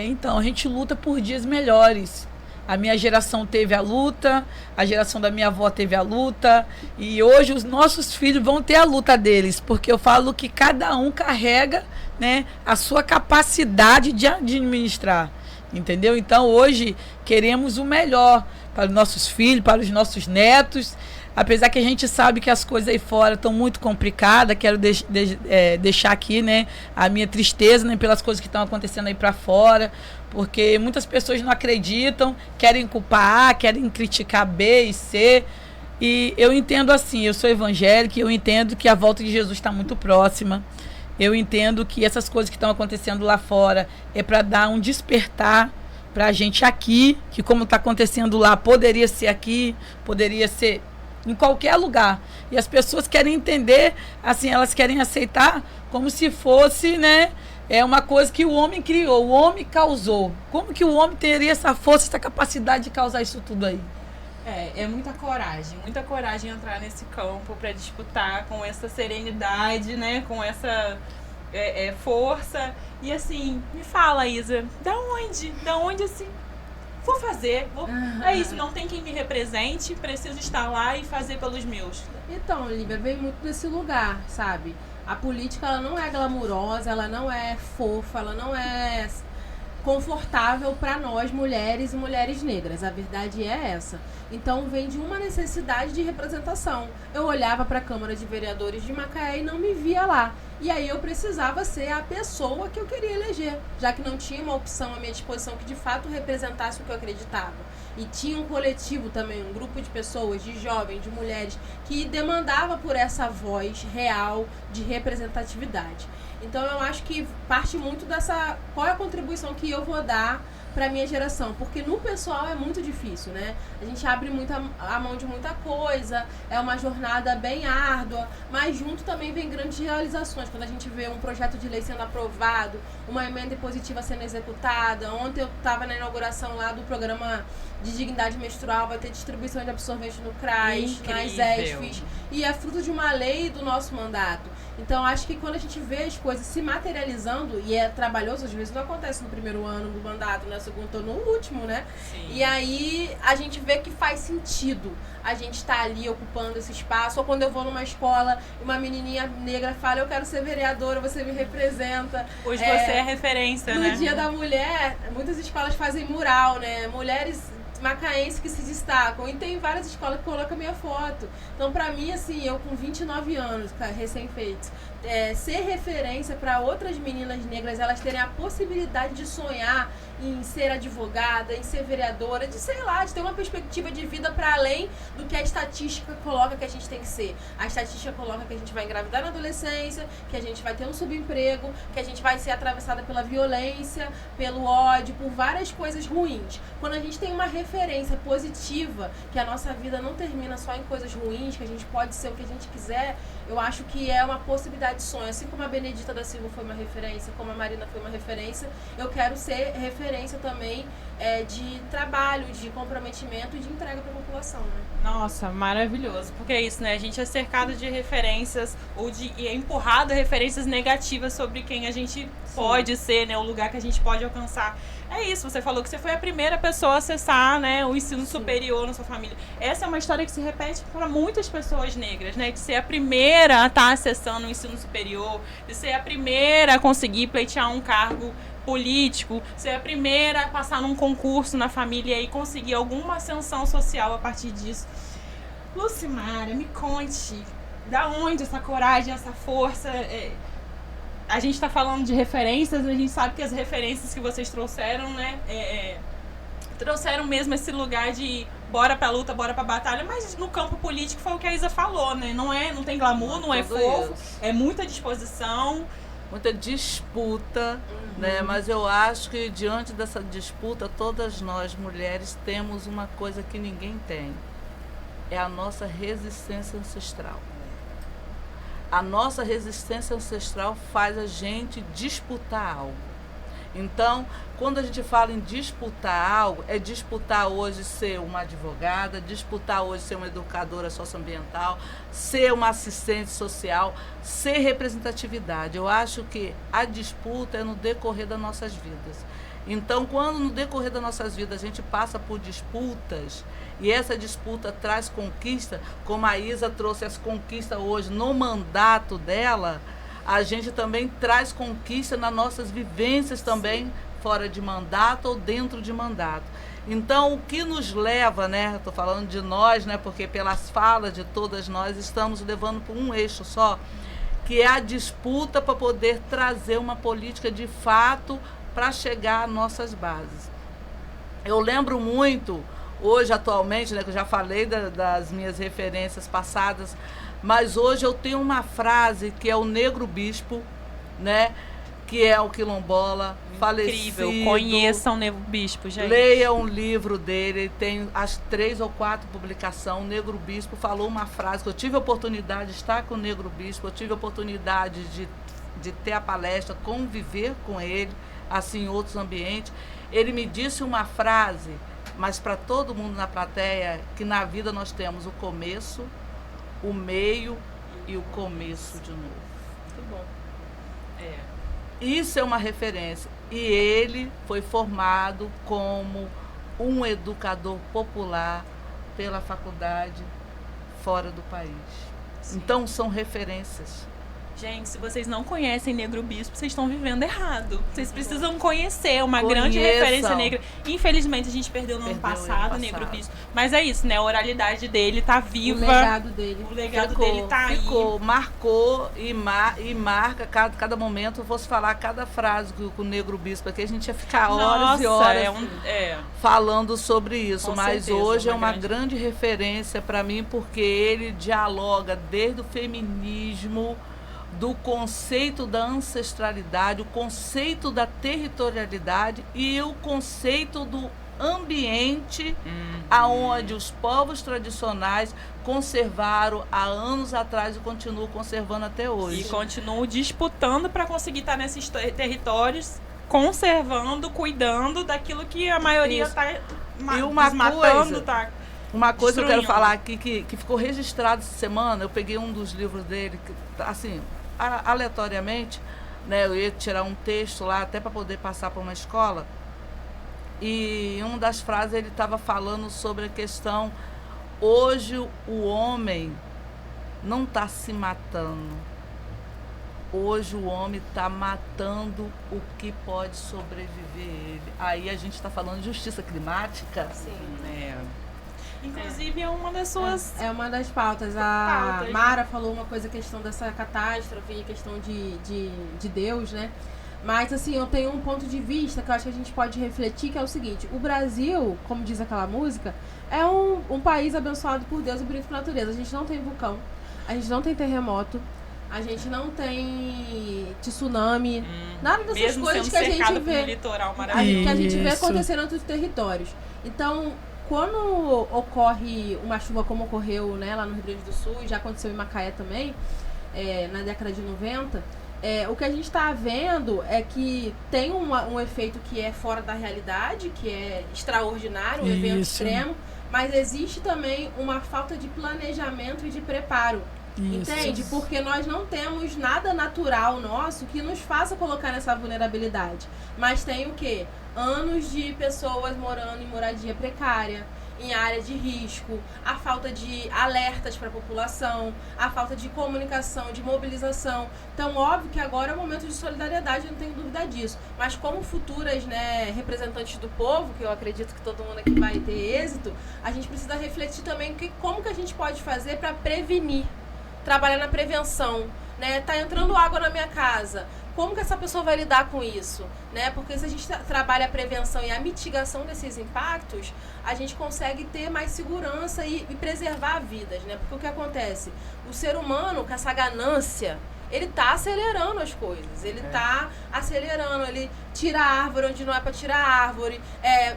Então, a gente luta por dias melhores. A minha geração teve a luta, a geração da minha avó teve a luta, e hoje os nossos filhos vão ter a luta deles, porque eu falo que cada um carrega, né, a sua capacidade de administrar, entendeu? Então hoje queremos o melhor para os nossos filhos, para os nossos netos, apesar que a gente sabe que as coisas aí fora estão muito complicadas. Quero deixar aqui, né, a minha tristeza, né, pelas coisas que estão acontecendo aí para fora, porque muitas pessoas não acreditam, querem culpar A, querem criticar B e C. E eu entendo assim, eu sou evangélica e eu entendo que a volta de Jesus está muito próxima. Eu entendo que essas coisas que estão acontecendo lá fora é para dar um despertar pra gente aqui, que como está acontecendo lá, poderia ser aqui, poderia ser em qualquer lugar. E as pessoas querem entender, assim, elas querem aceitar como se fosse, né, uma coisa que o homem criou, o homem causou. Como que o homem teria essa força, essa capacidade de causar isso tudo aí?
É muita coragem entrar nesse campo para disputar com essa serenidade, né, com essa força. E assim, me fala, Isa, da onde assim, vou fazer, é isso, não tem quem me represente, preciso estar lá e fazer pelos meus.
Então, Lívia, vem muito desse lugar, sabe? A política, ela não é glamurosa, ela não é fofa, ela não é confortável para nós, mulheres e mulheres negras. A verdade é essa. Então, vem de uma necessidade de representação. Eu olhava para a Câmara de Vereadores de Macaé e não me via lá. E aí eu precisava ser a pessoa que eu queria eleger, já que não tinha uma opção à minha disposição que de fato representasse o que eu acreditava. E tinha um coletivo também, um grupo de pessoas, de jovens, de mulheres, que demandava por essa voz real de representatividade. Então eu acho que parte muito dessa... Qual é a contribuição que eu vou dar para minha geração? Porque no pessoal é muito difícil, né? A gente abre a mão de muita coisa, é uma jornada bem árdua, mas junto também vem grandes realizações. Quando a gente vê um projeto de lei sendo aprovado, uma emenda impositiva sendo executada. Ontem eu estava na inauguração lá do programa de dignidade menstrual, vai ter distribuição de absorvente no CRAS, nas ESFs, e é fruto de uma lei do nosso mandato. Então, acho que quando a gente vê as coisas se materializando, e é trabalhoso, às vezes não acontece no primeiro ano do mandato, no segundo ou no último, né?
Sim.
E aí a gente vê que faz sentido a gente estar ali ocupando esse espaço. Ou quando eu vou numa escola e uma menininha negra fala, eu quero ser vereadora, você me representa.
Hoje você é referência, né?
No Dia da Mulher, muitas escolas fazem mural, né? Mulheres macaenses que se destacam, e tem várias escolas que colocam a minha foto. Então, pra mim, assim, eu com 29 anos, recém-feitos, ser referência para outras meninas negras, elas terem a possibilidade de sonhar em ser advogada, em ser vereadora, de sei lá, de ter uma perspectiva de vida para além do que a estatística coloca que a gente tem que ser. A estatística coloca que a gente vai engravidar na adolescência, que a gente vai ter um subemprego, que a gente vai ser atravessada pela violência, pelo ódio, por várias coisas ruins. Quando a gente tem uma referência positiva, que a nossa vida não termina só em coisas ruins, que a gente pode ser o que a gente quiser, eu acho que é uma possibilidade de sonho. Assim como a Benedita da Silva foi uma referência, como a Marina foi uma referência, eu quero ser referência também de trabalho, de comprometimento e de entrega para a população, né?
Nossa, maravilhoso. Porque é isso, né? A gente é cercado de referências e é empurrado a referências negativas sobre quem a gente pode ser, né? O lugar que a gente pode alcançar. É isso, você falou que você foi a primeira pessoa a acessar, né, o ensino superior na sua família. Essa é uma história que se repete para muitas pessoas negras, né? De ser a primeira a estar acessando o ensino superior, de ser a primeira a conseguir pleitear um cargo político, ser a primeira a passar num concurso na família e conseguir alguma ascensão social a partir disso. Lucimara, me conte, da onde essa coragem, essa força? A gente está falando de referências, a gente sabe que as referências que vocês trouxeram, né, trouxeram mesmo esse lugar de bora pra luta, bora pra batalha, mas no campo político foi o que a Isa falou, né? Não tem glamour, não é fofo, é muita disposição.
Muita disputa, né? Mas eu acho que diante dessa disputa, todas nós mulheres temos uma coisa que ninguém tem. É a nossa resistência ancestral. A nossa resistência ancestral faz a gente disputar algo. Então, quando a gente fala em disputar algo, é disputar hoje ser uma advogada, disputar hoje ser uma educadora socioambiental, ser uma assistente social, ser representatividade. Eu acho que a disputa é no decorrer das nossas vidas. Então, quando no decorrer das nossas vidas a gente passa por disputas, e essa disputa traz conquista, como a Isa trouxe as conquistas hoje no mandato dela, a gente também traz conquista nas nossas vivências também, fora de mandato ou dentro de mandato. Então, o que nos leva, né, estou falando de nós, né, porque pelas falas de todas nós estamos levando por um eixo só, que é a disputa para poder trazer uma política de fato para chegar às nossas bases. Eu lembro muito, hoje atualmente, né, que eu já falei das minhas referências passadas, mas hoje eu tenho uma frase que é o Negro Bispo, né, que é o quilombola, falecido.
Incrível. Conheçam o Negro Bispo, gente.
Leia um livro dele, tem as 3 ou 4 publicações. O Negro Bispo falou uma frase que eu tive a oportunidade de estar com o Negro Bispo, eu tive a oportunidade de ter a palestra, conviver com ele, assim, em outros ambientes. Ele me disse uma frase, mas para todo mundo na plateia, que na vida nós temos o começo, o meio e o começo de novo.
Muito bom.
Isso é uma referência. E ele foi formado como um educador popular pela faculdade fora do país.
Sim.
Então, são referências.
Gente, se vocês não conhecem Negro Bispo, vocês estão vivendo errado. Vocês precisam conhecer uma
Conheçam.
grande referência negra. Infelizmente, a gente perdeu no ano passado, Negro Bispo. Mas é isso, né? A oralidade dele tá viva.
O legado dele.
O legado dele tá aí.
Marcou e marca cada momento. Eu fosse falar cada frase que o Negro Bispo aqui, a gente ia ficar horas e horas falando sobre isso.
Com
mas
certeza,
hoje é uma grande referência para mim, porque ele dialoga desde o feminismo, do conceito da ancestralidade, o conceito da territorialidade e o conceito do ambiente aonde os povos tradicionais conservaram há anos atrás e continuam conservando até hoje.
E continuam disputando para conseguir estar nesses territórios, conservando, cuidando daquilo que a maioria está desmatando,
Uma coisa que eu quero
destruindo.
falar aqui, que ficou registrado essa semana, eu peguei um dos livros dele, assim, aleatoriamente, né, eu ia tirar um texto lá até para poder passar para uma escola, e em uma das frases ele estava falando sobre a questão, hoje o homem não está se matando, hoje o homem está matando o que pode sobreviver ele. Aí a gente está falando de justiça climática.
Sim.
Inclusive é uma das suas...
É uma das pautas. A Mara falou uma coisa, questão dessa catástrofe, questão de Deus, né? Mas, assim, eu tenho um ponto de vista que eu acho que a gente pode refletir, que é o seguinte. O Brasil, como diz aquela música, é um país abençoado por Deus e bonito por natureza. A gente não tem vulcão, a gente não tem terremoto, a gente não tem tsunami, nada dessas
mesmo
coisas
sendo
que a gente
cercado
vê.
por um litoral maravilhoso.
Que a gente vê acontecendo em outros territórios. Então, quando ocorre uma chuva como ocorreu, né, lá no Rio Grande do Sul, e já aconteceu em Macaé também, na década de 90, o que a gente está vendo é que tem um efeito que é fora da realidade, que é extraordinário, um evento extremo, mas existe também uma falta de planejamento e de preparo.
Isso.
Entende? Porque nós não temos nada natural nosso que nos faça colocar nessa vulnerabilidade. Mas tem o quê? Anos de pessoas morando em moradia precária, em área de risco, a falta de alertas para a população, a falta de comunicação, de mobilização. Então, óbvio que agora é um momento de solidariedade, eu não tenho dúvida disso. Mas como futuras, né, representantes do povo, que eu acredito que todo mundo aqui vai ter êxito, a gente precisa refletir também como que a gente pode fazer para prevenir, trabalhar na prevenção, né? Tá entrando água na minha casa. Como que essa pessoa vai lidar com isso, né? Porque se a gente trabalha a prevenção e a mitigação desses impactos, a gente consegue ter mais segurança e preservar vidas, né? Porque o que acontece? O ser humano, com essa ganância, ele tá acelerando as coisas, ele tá acelerando, ele tira a árvore onde não é para tirar a árvore,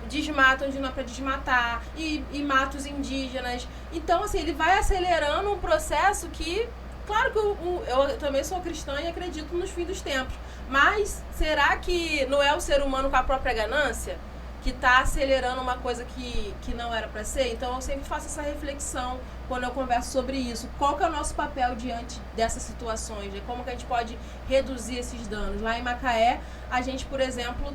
desmata onde não é para desmatar, e mata os indígenas. Então, assim, ele vai acelerando um processo que, claro que eu também sou cristã e acredito nos fins dos tempos, mas será que não é o ser humano com a própria ganância que está acelerando uma coisa que não era para ser? Então eu sempre faço essa reflexão quando eu converso sobre isso. Qual que é o nosso papel diante dessas situações? Né? Como que a gente pode reduzir esses danos? Lá em Macaé, a gente, por exemplo,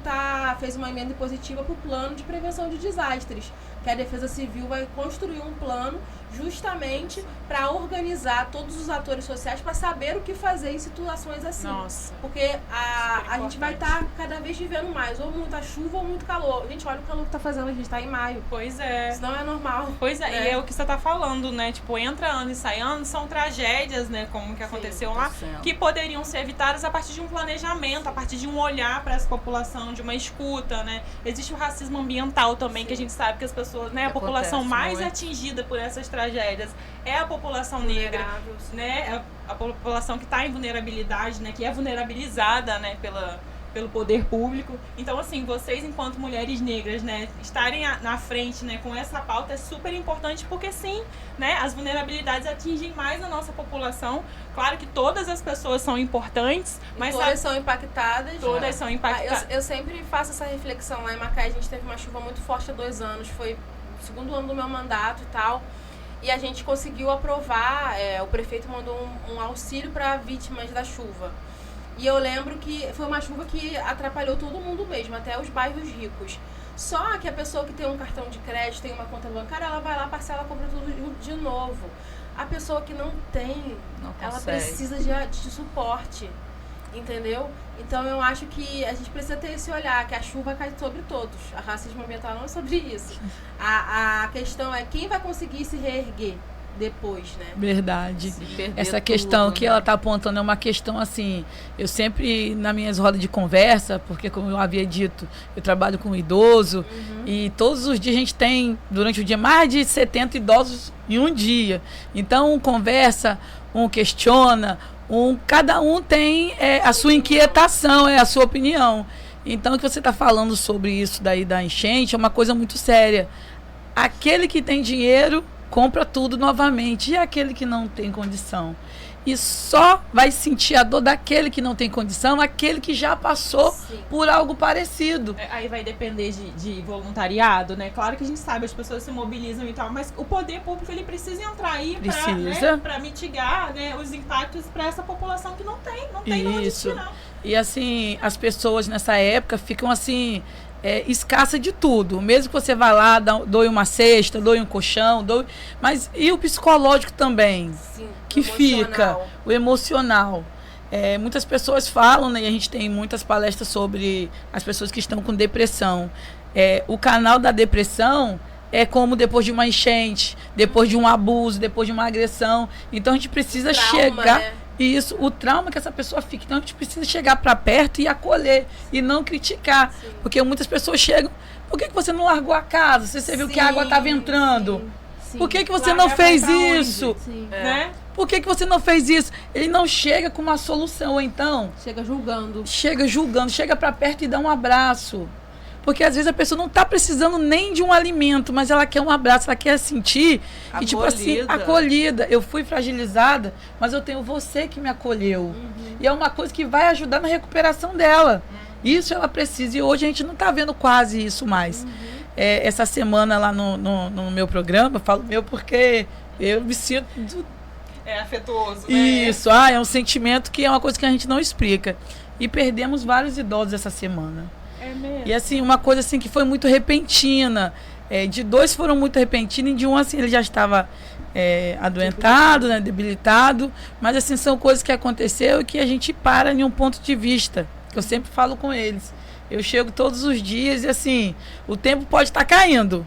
fez uma emenda positiva para o plano de prevenção de desastres, que a Defesa Civil vai construir um plano justamente para organizar todos os atores sociais para saber o que fazer em situações assim.
Nossa.
Porque a gente vai estar cada vez vivendo mais, ou muita chuva ou muito calor. Gente, olha o calor que tá fazendo, a gente tá em maio.
Pois é.
Isso não é normal.
Pois é,
né?
e é o que você tá falando, né? Tipo, entra ano e sai ano, são tragédias, né? Como que aconteceu lá, que poderiam ser evitadas a partir de um planejamento, a partir de um olhar para essa população, de uma escuta, né? Existe o racismo ambiental também, que a gente sabe que as pessoas, né? A população mais atingida por essas tragédias é a população negra, né? A população que está em vulnerabilidade, né? Que é vulnerabilizada, né? pelo poder público. Então, assim, vocês, enquanto mulheres negras, né, estarem na frente, né, com essa pauta é super importante, porque sim, né, as vulnerabilidades atingem mais a nossa população. Claro que todas as pessoas são importantes, mas
todas são impactadas.
Todas são impactadas.
Eu sempre faço essa reflexão. Lá em Macaé a gente teve uma chuva muito forte há 2 anos, foi o 2º ano do meu mandato e tal. E a gente conseguiu aprovar, o prefeito mandou um auxílio para vítimas da chuva. E eu lembro que foi uma chuva que atrapalhou todo mundo mesmo, até os bairros ricos. Só que a pessoa que tem um cartão de crédito, tem uma conta bancária, ela vai lá, parcela, compra tudo de novo. A pessoa que não tem, ela precisa de suporte, entendeu? Então eu acho que a gente precisa ter esse olhar, que a chuva cai sobre todos. A racismo ambiental não é sobre isso. A questão é quem vai conseguir se reerguer depois, né?
Verdade. Essa questão
tudo,
que
né?
ela está apontando é uma questão assim, eu sempre, nas minhas rodas de conversa, porque como eu havia dito, eu trabalho com idoso, e todos os dias a gente tem, durante o dia, mais de 70 idosos em um dia. Então, conversa, questiona, cada um tem a sua inquietação, a sua opinião. Então, o que você está falando sobre isso daí da enchente é uma coisa muito séria. Aquele que tem dinheiro compra tudo novamente, e aquele que não tem condição. E só vai sentir a dor daquele que não tem condição, aquele que já passou por algo parecido.
Aí vai depender de voluntariado, né? Claro que a gente sabe, as pessoas se mobilizam e tal, mas o poder público ele precisa entrar aí para mitigar, né, os impactos para essa população que não tem onde tirar.
E assim, as pessoas nessa época ficam assim, escassa de tudo. Mesmo que você vá lá, doe uma cesta, doe um colchão, mas e o psicológico também?
Sim,
que fica, o emocional. Muitas pessoas falam, né, e a gente tem muitas palestras sobre as pessoas que estão com depressão. O canal da depressão é como depois de uma enchente, depois de um abuso, depois de uma agressão. Então a gente precisa chegar... Né? Isso, o trauma que essa pessoa fica. Então a gente precisa chegar para perto e acolher e não criticar. Sim. Porque muitas pessoas chegam, por que você não largou a casa? Você viu que a água estava entrando? Sim. Por que você não fez isso? Né? Por que você não fez isso? Ele não chega com uma solução, ou então...
Chega julgando.
Chega para perto e dá um abraço. Porque às vezes a pessoa não está precisando nem de um alimento, mas ela quer um abraço, ela quer sentir que, tipo assim, acolhida. Eu fui fragilizada, mas eu tenho você que me acolheu. E é uma coisa que vai ajudar na recuperação dela. Isso ela precisa. E hoje a gente não está vendo quase isso mais. Essa semana lá no meu programa, eu falo meu porque eu me sinto...
afetuoso, né?
Isso, é um sentimento que é uma coisa que a gente não explica. E perdemos vários idosos essa semana.
É mesmo.
E assim, uma coisa assim que foi muito repentina. De 2 foram muito repentinos, e de um assim, ele já estava adoentado, né, debilitado. Mas assim, são coisas que aconteceu e que a gente para em um ponto de vista. Eu sempre falo com eles. Eu chego todos os dias e assim, o tempo pode estar caindo.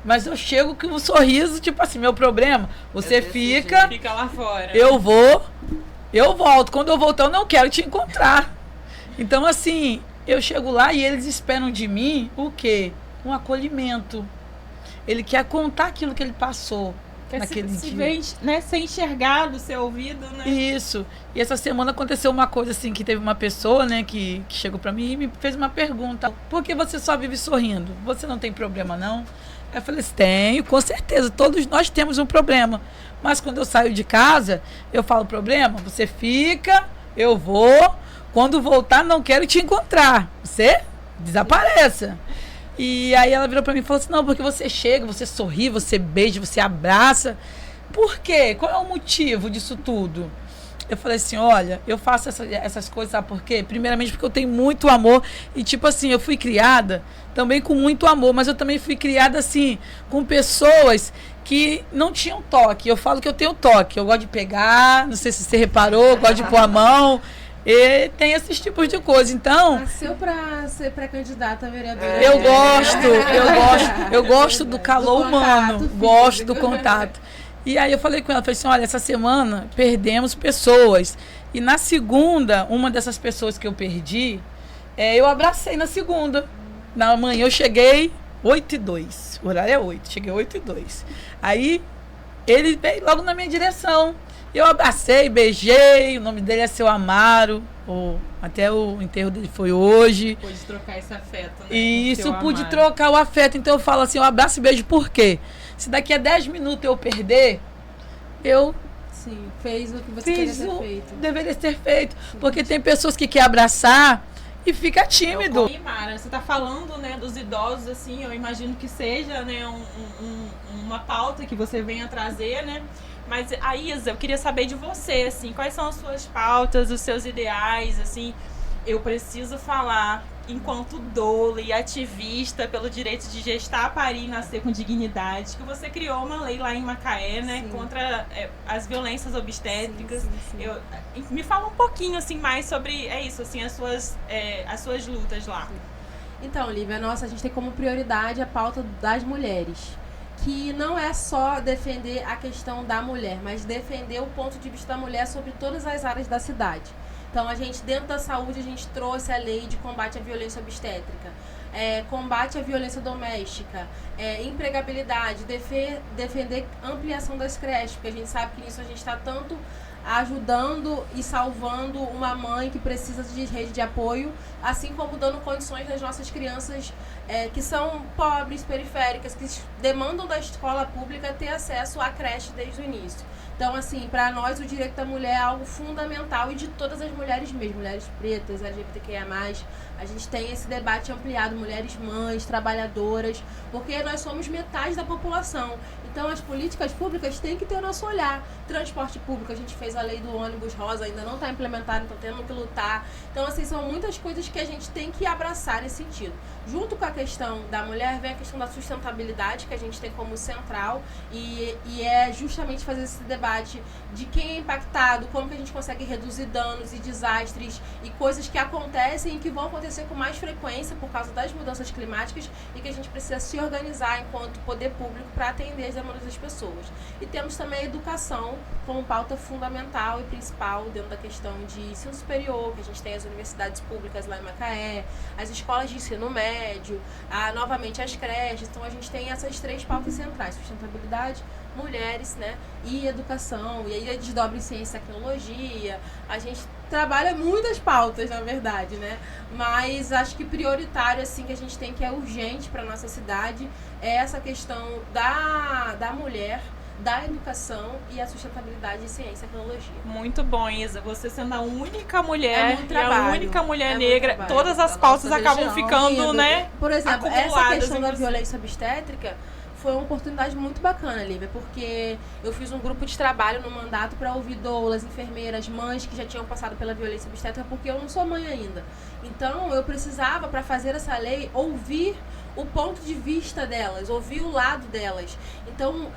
Mas eu chego com um sorriso, tipo assim, meu problema, você fica
lá fora.
Eu volto. Quando eu voltar, eu não quero te encontrar. Então assim... Eu chego lá e eles esperam de mim o quê? Um acolhimento. Ele quer contar aquilo que ele passou naquele dia.
Ser enxergado, ser ouvido, né?
Isso. E essa semana aconteceu uma coisa assim, que teve uma pessoa, né, que chegou pra mim e me fez uma pergunta. Por que você só vive sorrindo? Você não tem problema, não? Eu falei assim, tenho, com certeza. Todos nós temos um problema. Mas quando eu saio de casa, eu falo, problema? Você fica, eu vou... Quando voltar, não quero te encontrar. Você desapareça. E aí ela virou pra mim e falou assim, não, porque você chega, você sorri, você beija, você abraça. Por quê? Qual é o motivo disso tudo? Eu falei assim, olha, eu faço essas coisas, sabe por quê? Primeiramente porque eu tenho muito amor. E tipo assim, eu fui criada também com muito amor, mas eu também fui criada assim, com pessoas que não tinham toque. Eu falo que eu tenho toque. Eu gosto de pegar, não sei se você reparou, eu gosto de pôr a mão... E tem esses tipos de coisa, então...
Nasceu pra ser pré-candidata a vereadora.
Eu gosto do calor humano, gosto do contato. E aí eu falei com ela, falei assim, olha, essa semana perdemos pessoas. E na segunda, uma dessas pessoas que eu perdi, eu abracei na segunda. Na manhã eu cheguei 8h02, o horário é 8, cheguei 8h02. Aí ele veio logo na minha direção. Eu abracei, beijei, o nome dele é Seu Amaro, ou Até o enterro dele foi hoje.
Pode trocar esse afeto, né?
E isso, pude trocar o afeto. Então eu falo assim, um abraço e beijo, por quê? Se daqui a 10 minutos eu perder, eu...
Sim, fez o que você queria ter feito.
Deveria ter feito. Sim. Porque tem pessoas que querem abraçar e fica tímido.
E Mara, você tá falando, né, dos idosos, assim, eu imagino que seja, né, uma pauta que você venha trazer, né? Mas, a Isa, eu queria saber de você, assim, quais são as suas pautas, os seus ideais, assim. Eu preciso falar, enquanto doula e ativista pelo direito de gestar, parir e nascer com dignidade, que você criou uma lei lá em Macaé, né, sim, contra as violências obstétricas. Sim, sim, sim. Me fala um pouquinho, assim, mais sobre, isso, assim, as suas lutas lá.
Então, Lívia, a gente tem como prioridade a pauta das mulheres, que não é só defender a questão da mulher, mas defender o ponto de vista da mulher sobre todas as áreas da cidade. Então, a gente, dentro da saúde, a gente trouxe a lei de combate à violência obstétrica, combate à violência doméstica, empregabilidade, defender ampliação das creches, porque a gente sabe que nisso a gente está tanto ajudando e salvando uma mãe que precisa de rede de apoio, assim como dando condições das nossas crianças que são pobres, periféricas, que demandam da escola pública ter acesso à creche desde o início. Então, assim, para nós o direito da mulher é algo fundamental, e de todas as mulheres mesmo, mulheres pretas, LGBTQIA+, a gente tem esse debate ampliado, mulheres mães, trabalhadoras, porque nós somos metade da população. Então, as políticas públicas têm que ter o nosso olhar. Transporte público, a gente fez a lei do ônibus rosa, ainda não está implementada, então temos que lutar. Então, assim, são muitas coisas que a gente tem que abraçar nesse sentido. Junto com a questão da mulher, vem a questão da sustentabilidade, que a gente tem como central, e é justamente fazer esse debate de quem é impactado, como que a gente consegue reduzir danos e desastres e coisas que acontecem e que vão acontecer com mais frequência por causa das mudanças climáticas, e que a gente precisa se organizar enquanto poder público para atender as demandas das pessoas. E temos também a educação como pauta fundamental e principal dentro da questão de ensino superior, que a gente tem as universidades públicas lá em Macaé, as escolas de ensino médio, novamente as creches. Então a gente tem essas 3 pautas centrais: sustentabilidade, mulheres, né, e educação, e aí desdobra em ciência e tecnologia. A gente trabalha muitas pautas, na verdade, né, mas acho que prioritário, assim, que a gente tem, que é urgente para nossa cidade, é essa questão da mulher, da educação e a sustentabilidade em ciência e tecnologia.
Muito bom, Isa. Você sendo a única mulher e a única mulher negra, todas as pautas acabam ficando, né,
por exemplo, essa questão da violência obstétrica foi uma oportunidade muito bacana, Lívia, porque eu fiz um grupo de trabalho no mandato para ouvir doulas, enfermeiras, mães que já tinham passado pela violência obstétrica, porque eu não sou mãe ainda. Então, eu precisava, para fazer essa lei, ouvir o ponto de vista delas, ouvir o lado delas. Então,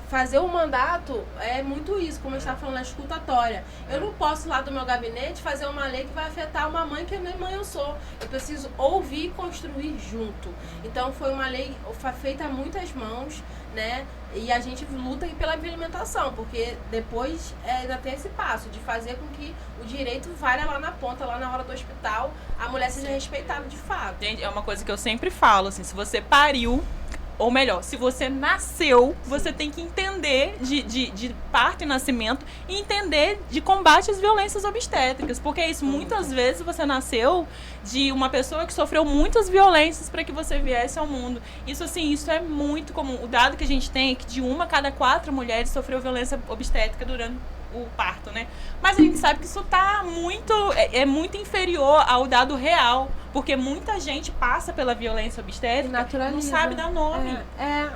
fazer o mandato é muito isso, como eu estava falando, a escutatória. Eu não posso, lá do meu gabinete, fazer uma lei que vai afetar uma mãe que nem mãe eu sou. Eu preciso ouvir e construir junto. Então, foi uma lei feita a muitas mãos, né? E a gente luta pela implementação, porque depois ainda tem esse passo de fazer com que o direito valha lá na ponta, lá na hora do hospital, a mulher seja respeitada de fato.
Gente, é uma coisa que eu sempre falo, assim, se você pariu, ou melhor, se você nasceu, você tem que entender de parto e nascimento, e entender de combate às violências obstétricas, porque é isso, muitas vezes você nasceu de uma pessoa que sofreu muitas violências para que você viesse ao mundo. Isso, assim, isso é muito comum. O dado que a gente tem é que de 1 a cada 4 mulheres sofreu violência obstétrica durante o parto, né? Mas a gente sabe que isso tá muito inferior ao dado real, porque muita gente passa pela violência obstétrica e não sabe dar nome.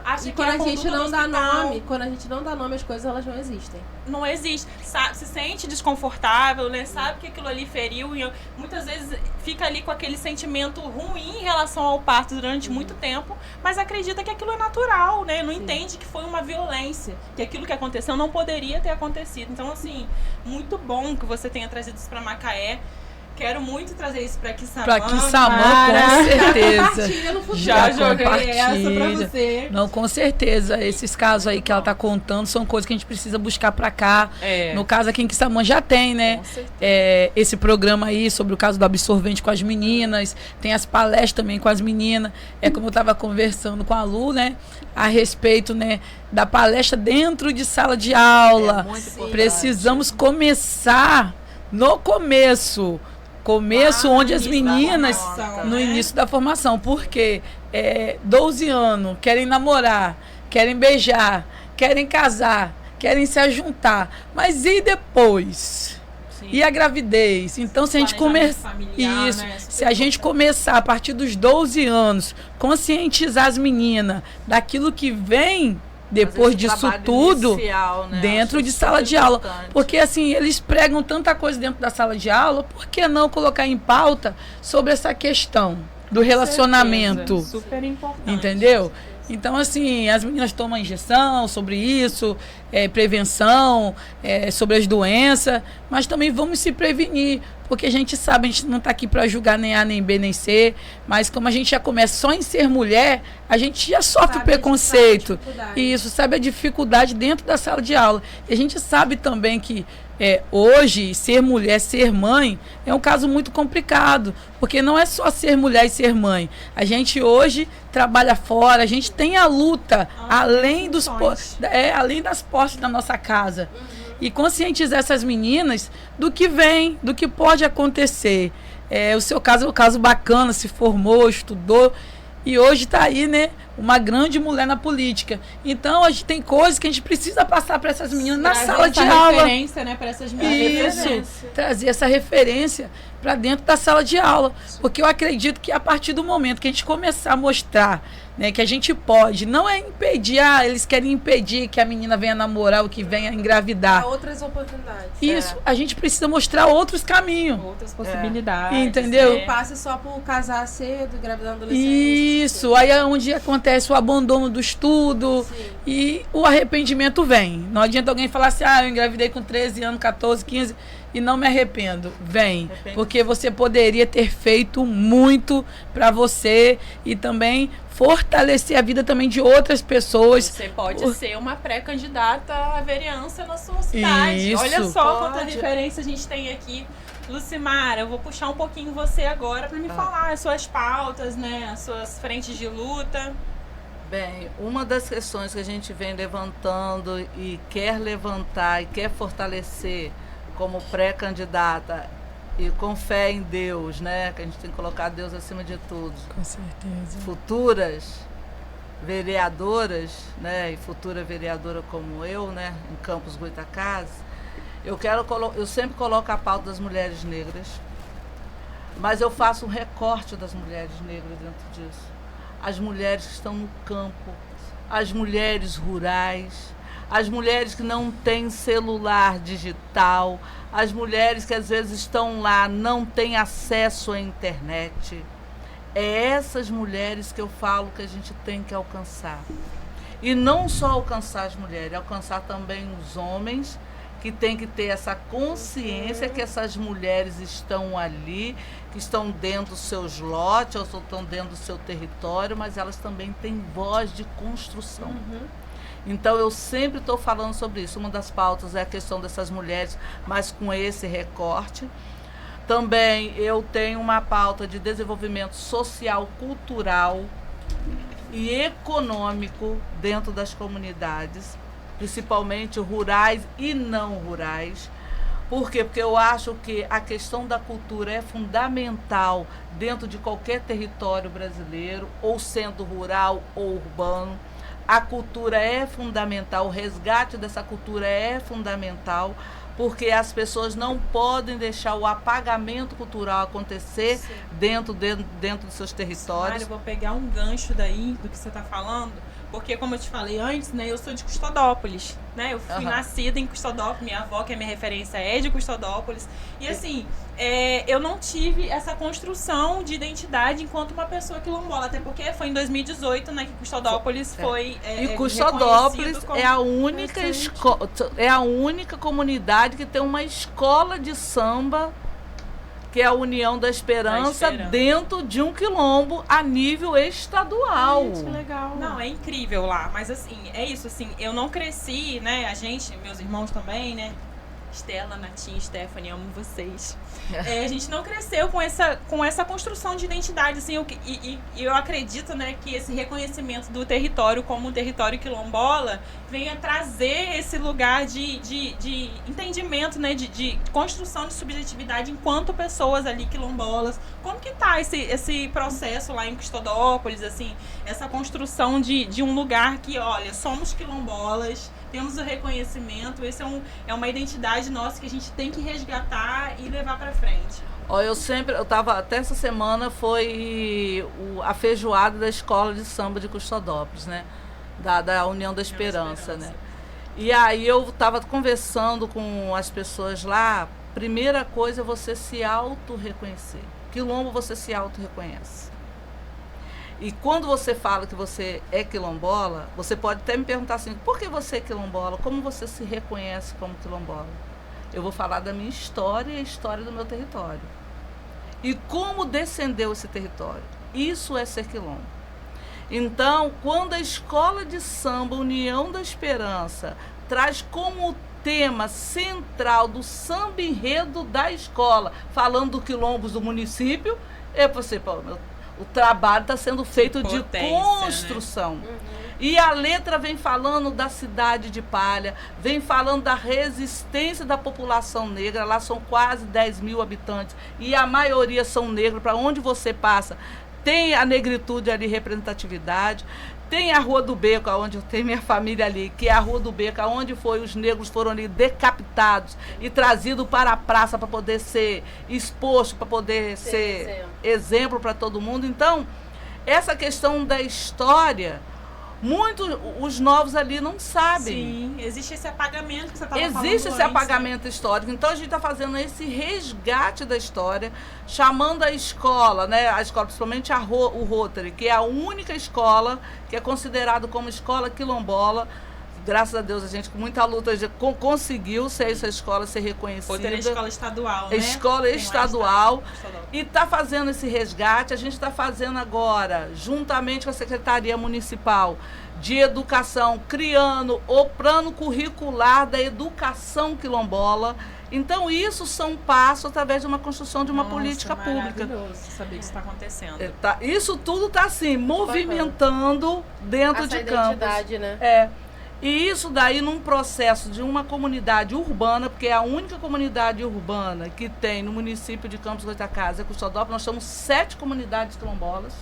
Acha e que quando a gente não dá nome, quando a gente não dá nome, as coisas elas não existem.
Não existe. Se sente desconfortável, né? Sabe que aquilo ali feriu, e muitas vezes fica ali com aquele sentimento ruim em relação ao parto durante muito tempo, mas acredita que aquilo é natural, né? Não entende que foi uma violência, que aquilo que aconteceu não poderia ter acontecido. Então, assim, muito bom que você tenha trazido isso para Macaé. Quero muito trazer isso para Quissamã.
Para Quissamã, com certeza.
Já joguei essa para você.
Não, com certeza. Esses casos aí que ela tá contando são coisas que a gente precisa buscar para cá. No caso aqui em Quissamã já tem, né? Esse programa aí sobre o caso do absorvente com as meninas. Tem as palestras também com as meninas. Como eu estava conversando com a Lu, né? A respeito, né? Da palestra dentro de sala de aula. Precisamos começar no começo. começo onde as
início da
meninas,
formação,
no
né?
início da formação, porque 12 anos, querem namorar, querem beijar, querem casar, querem se ajuntar, mas e depois?
Sim.
E a gravidez? Então, se a gente começar
familiar,
isso,
né?
se a gente começar a partir dos 12 anos, conscientizar as meninas daquilo que vem depois disso tudo,
inicial, né?
dentro de sala de aula. Porque assim, eles pregam tanta coisa dentro da sala de aula, por que não colocar em pauta sobre essa questão do relacionamento?
Certeza. Super importante.
Entendeu? Então, assim, as meninas tomam injeção sobre isso, prevenção, sobre as doenças, mas também vamos se prevenir, porque a gente sabe, a gente não está aqui para julgar nem A, nem B, nem C, mas como a gente já começa só em ser mulher, a gente já sofre preconceito. Isso, sabe a dificuldade dentro da sala de aula. E a gente sabe também que hoje, ser mulher, ser mãe, é um caso muito complicado, porque não é só ser mulher e ser mãe. A gente hoje trabalha fora, a gente tem a luta além além das portas da nossa casa. E conscientizar essas meninas do que vem, do que pode acontecer. O seu caso é um caso bacana, se formou, estudou, e hoje está aí, né, uma grande mulher na política. Então, a gente tem coisas que a gente precisa passar para essas meninas na sala de aula.
Referência, né, para essas meninas.
Isso, trazer essa referência para dentro da sala de aula. Porque eu acredito que a partir do momento que a gente começar a mostrar, né, que a gente pode, não é impedir, eles querem impedir que a menina venha namorar ou que venha engravidar.
Há outras oportunidades.
Isso, a gente precisa mostrar outros caminhos.
Outras possibilidades.
Entendeu?
Não passe só por casar cedo, engravidar adolescente.
Isso, aí é onde acontece o abandono do estudo.
Sim.
E o arrependimento vem. Não adianta alguém falar assim, eu engravidei com 13 anos, 14, 15 e não me arrependo. Vem, porque você poderia ter feito muito para você e também fortalecer a vida também de outras pessoas.
Você pode ser uma pré-candidata à vereança na sua cidade.
Isso.
Olha só quanta referência a gente tem aqui. Lucimara, eu vou puxar um pouquinho você agora para me falar as suas pautas, né, as suas frentes de luta.
Bem, uma das questões que a gente vem levantando e quer levantar e quer fortalecer como pré-candidata e com fé em Deus, né? Que a gente tem que colocar Deus acima de tudo.
Com certeza.
Futuras vereadoras, né? E futura vereadora como eu, né? Em Campos Goytacazes, eu sempre coloco a pauta das mulheres negras, mas eu faço um recorte das mulheres negras dentro disso. As mulheres que estão no campo, as mulheres rurais, as mulheres que não têm celular digital, as mulheres que às vezes estão lá, não têm acesso à internet. É essas mulheres que eu falo que a gente tem que alcançar. E não só alcançar as mulheres, alcançar também os homens, que tem que ter essa consciência que essas mulheres estão ali, que estão dentro dos seus lotes, ou estão dentro do seu território, mas elas também têm voz de construção. Então, eu sempre estou falando sobre isso. Uma das pautas é a questão dessas mulheres, mas com esse recorte. Também eu tenho uma pauta de desenvolvimento social, cultural e econômico dentro das comunidades, principalmente rurais e não rurais. Por quê? Porque eu acho que a questão da cultura é fundamental dentro de qualquer território brasileiro, ou sendo rural ou urbano. A cultura é fundamental, o resgate dessa cultura é fundamental, porque as pessoas não podem deixar o apagamento cultural acontecer dentro dos seus territórios.
Mário, eu vou pegar um gancho daí do que você está falando, porque como eu te falei antes, né, eu sou de Custodópolis, né? Eu fui nascida em Custodópolis, minha avó, que é minha referência, é de Custodópolis. E assim, eu não tive essa construção de identidade enquanto uma pessoa quilombola, até porque foi em 2018, né, que Custodópolis foi
e Custodópolis
como...
é a única comunidade que tem uma escola de samba, que é a União da Esperança, dentro de um quilombo a nível estadual.
Gente, que legal.
Não, é incrível lá, mas assim, é isso, assim, eu não cresci, né, meus irmãos também, né, Estela, Natinho, Stephanie, amo vocês. A gente não cresceu com essa construção de identidade, assim, e eu acredito, né, que esse reconhecimento do território como um território quilombola venha trazer esse lugar de entendimento, né, de construção de subjetividade enquanto pessoas ali quilombolas. Como que tá esse processo lá em Custodópolis, assim, essa construção de um lugar que, olha, somos quilombolas, temos o reconhecimento, esse é uma identidade nossa que a gente tem que resgatar e levar para frente.
Eu tava, até essa semana foi a feijoada da Escola de Samba de Custodópolis, né? Da União da Esperança, né? E aí eu tava conversando com as pessoas lá, primeira coisa é você se auto-reconhecer. Quilombo você se auto-reconhece. E quando você fala que você é quilombola, você pode até me perguntar assim, por que você é quilombola? Como você se reconhece como quilombola? Eu vou falar da minha história e a história do meu território. E como descendeu esse território. Isso é ser quilombo. Então, quando a Escola de Samba União da Esperança traz como tema central do samba enredo da escola, falando do quilombos do município, eu pensei, pô, o trabalho está sendo feito de construção. Né? E a letra vem falando da cidade de Palha, vem falando da resistência da população negra. Lá são quase 10 mil habitantes e a maioria são negros. Para onde você passa, tem a negritude ali, representatividade. Tem a Rua do Beco, onde eu tenho minha família ali, que é a Rua do Beco, onde os negros foram ali decapitados e trazidos para a praça para poder ser exposto, para poder ser exemplo para todo mundo. Então, essa questão da história, os novos ali não sabem.
Sim, existe esse apagamento que você estava falando.
Existe esse apagamento histórico. Então a gente está fazendo esse resgate da história, chamando a escola, né? A escola, principalmente o Rotary, que é a única escola que é considerada como escola quilombola. Graças a Deus, a gente, com muita luta, conseguiu essa escola ser reconhecida.
Outra escola estadual, né?
Escola estadual. E está fazendo esse resgate. A gente está fazendo agora, juntamente com a Secretaria Municipal de Educação, criando o plano curricular da educação quilombola. Então, isso são passos através de uma construção de uma política pública.
Maravilhoso saber que isso está acontecendo.
Isso tudo está, assim, movimentando dentro de campos.
Né?
E isso daí num processo de uma comunidade urbana, porque é a única comunidade urbana que tem no município de Campos do Goytacazes, é Custodópolis. Nós temos 7 comunidades quilombolas.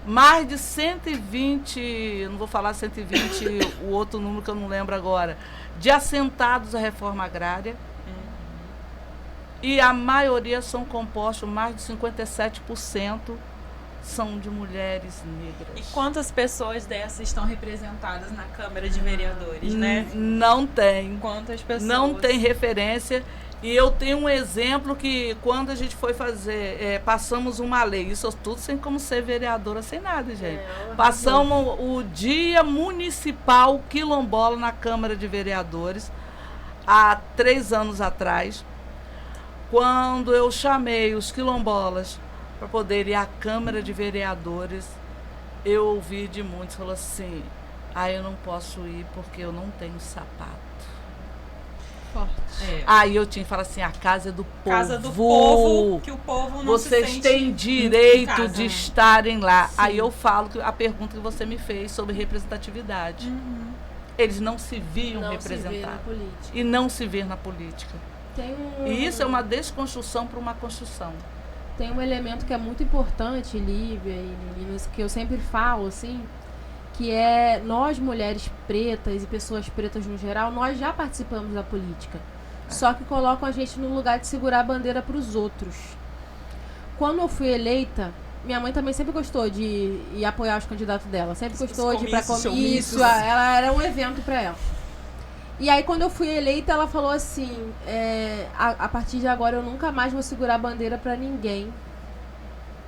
Mais de 120, não vou falar 120, o outro número que eu não lembro agora, de assentados à reforma agrária. E a maioria são compostos, mais de 57%. São de mulheres negras.
E quantas pessoas dessas estão representadas na Câmara de Vereadores, né?
Não tem.
Quantas pessoas?
Não tem referência. E eu tenho um exemplo que quando a gente foi fazer, passamos uma lei, isso tudo sem como ser vereadora, sem nada, gente. Passamos o Dia Municipal Quilombola na Câmara de Vereadores, há 3 anos atrás, quando eu chamei os quilombolas para poder ir à Câmara de Vereadores, eu ouvi de muitos, falou assim, eu não posso ir porque eu não tenho sapato. Aí eu tinha que falar assim, a casa é do povo.
Casa do povo, que o povo não
Vocês
se sente
têm direito
casa,
de
né?
estarem lá.
Sim.
Aí eu falo que a pergunta que você me fez sobre representatividade. Eles não se viam representados. E não se ver na política. E isso é uma desconstrução para uma construção.
Tem um elemento que é muito importante, Lívia e meninas, que eu sempre falo, assim, que é nós, mulheres pretas e pessoas pretas no geral, nós já participamos da política. Só que colocam a gente no lugar de segurar a bandeira para os outros. Quando eu fui eleita, minha mãe também sempre gostou de ir apoiar os candidatos dela. Sempre gostou de ir para comício. Ela era um evento para ela. E aí, quando eu fui eleita, ela falou assim, a partir de agora eu nunca mais vou segurar a bandeira para ninguém,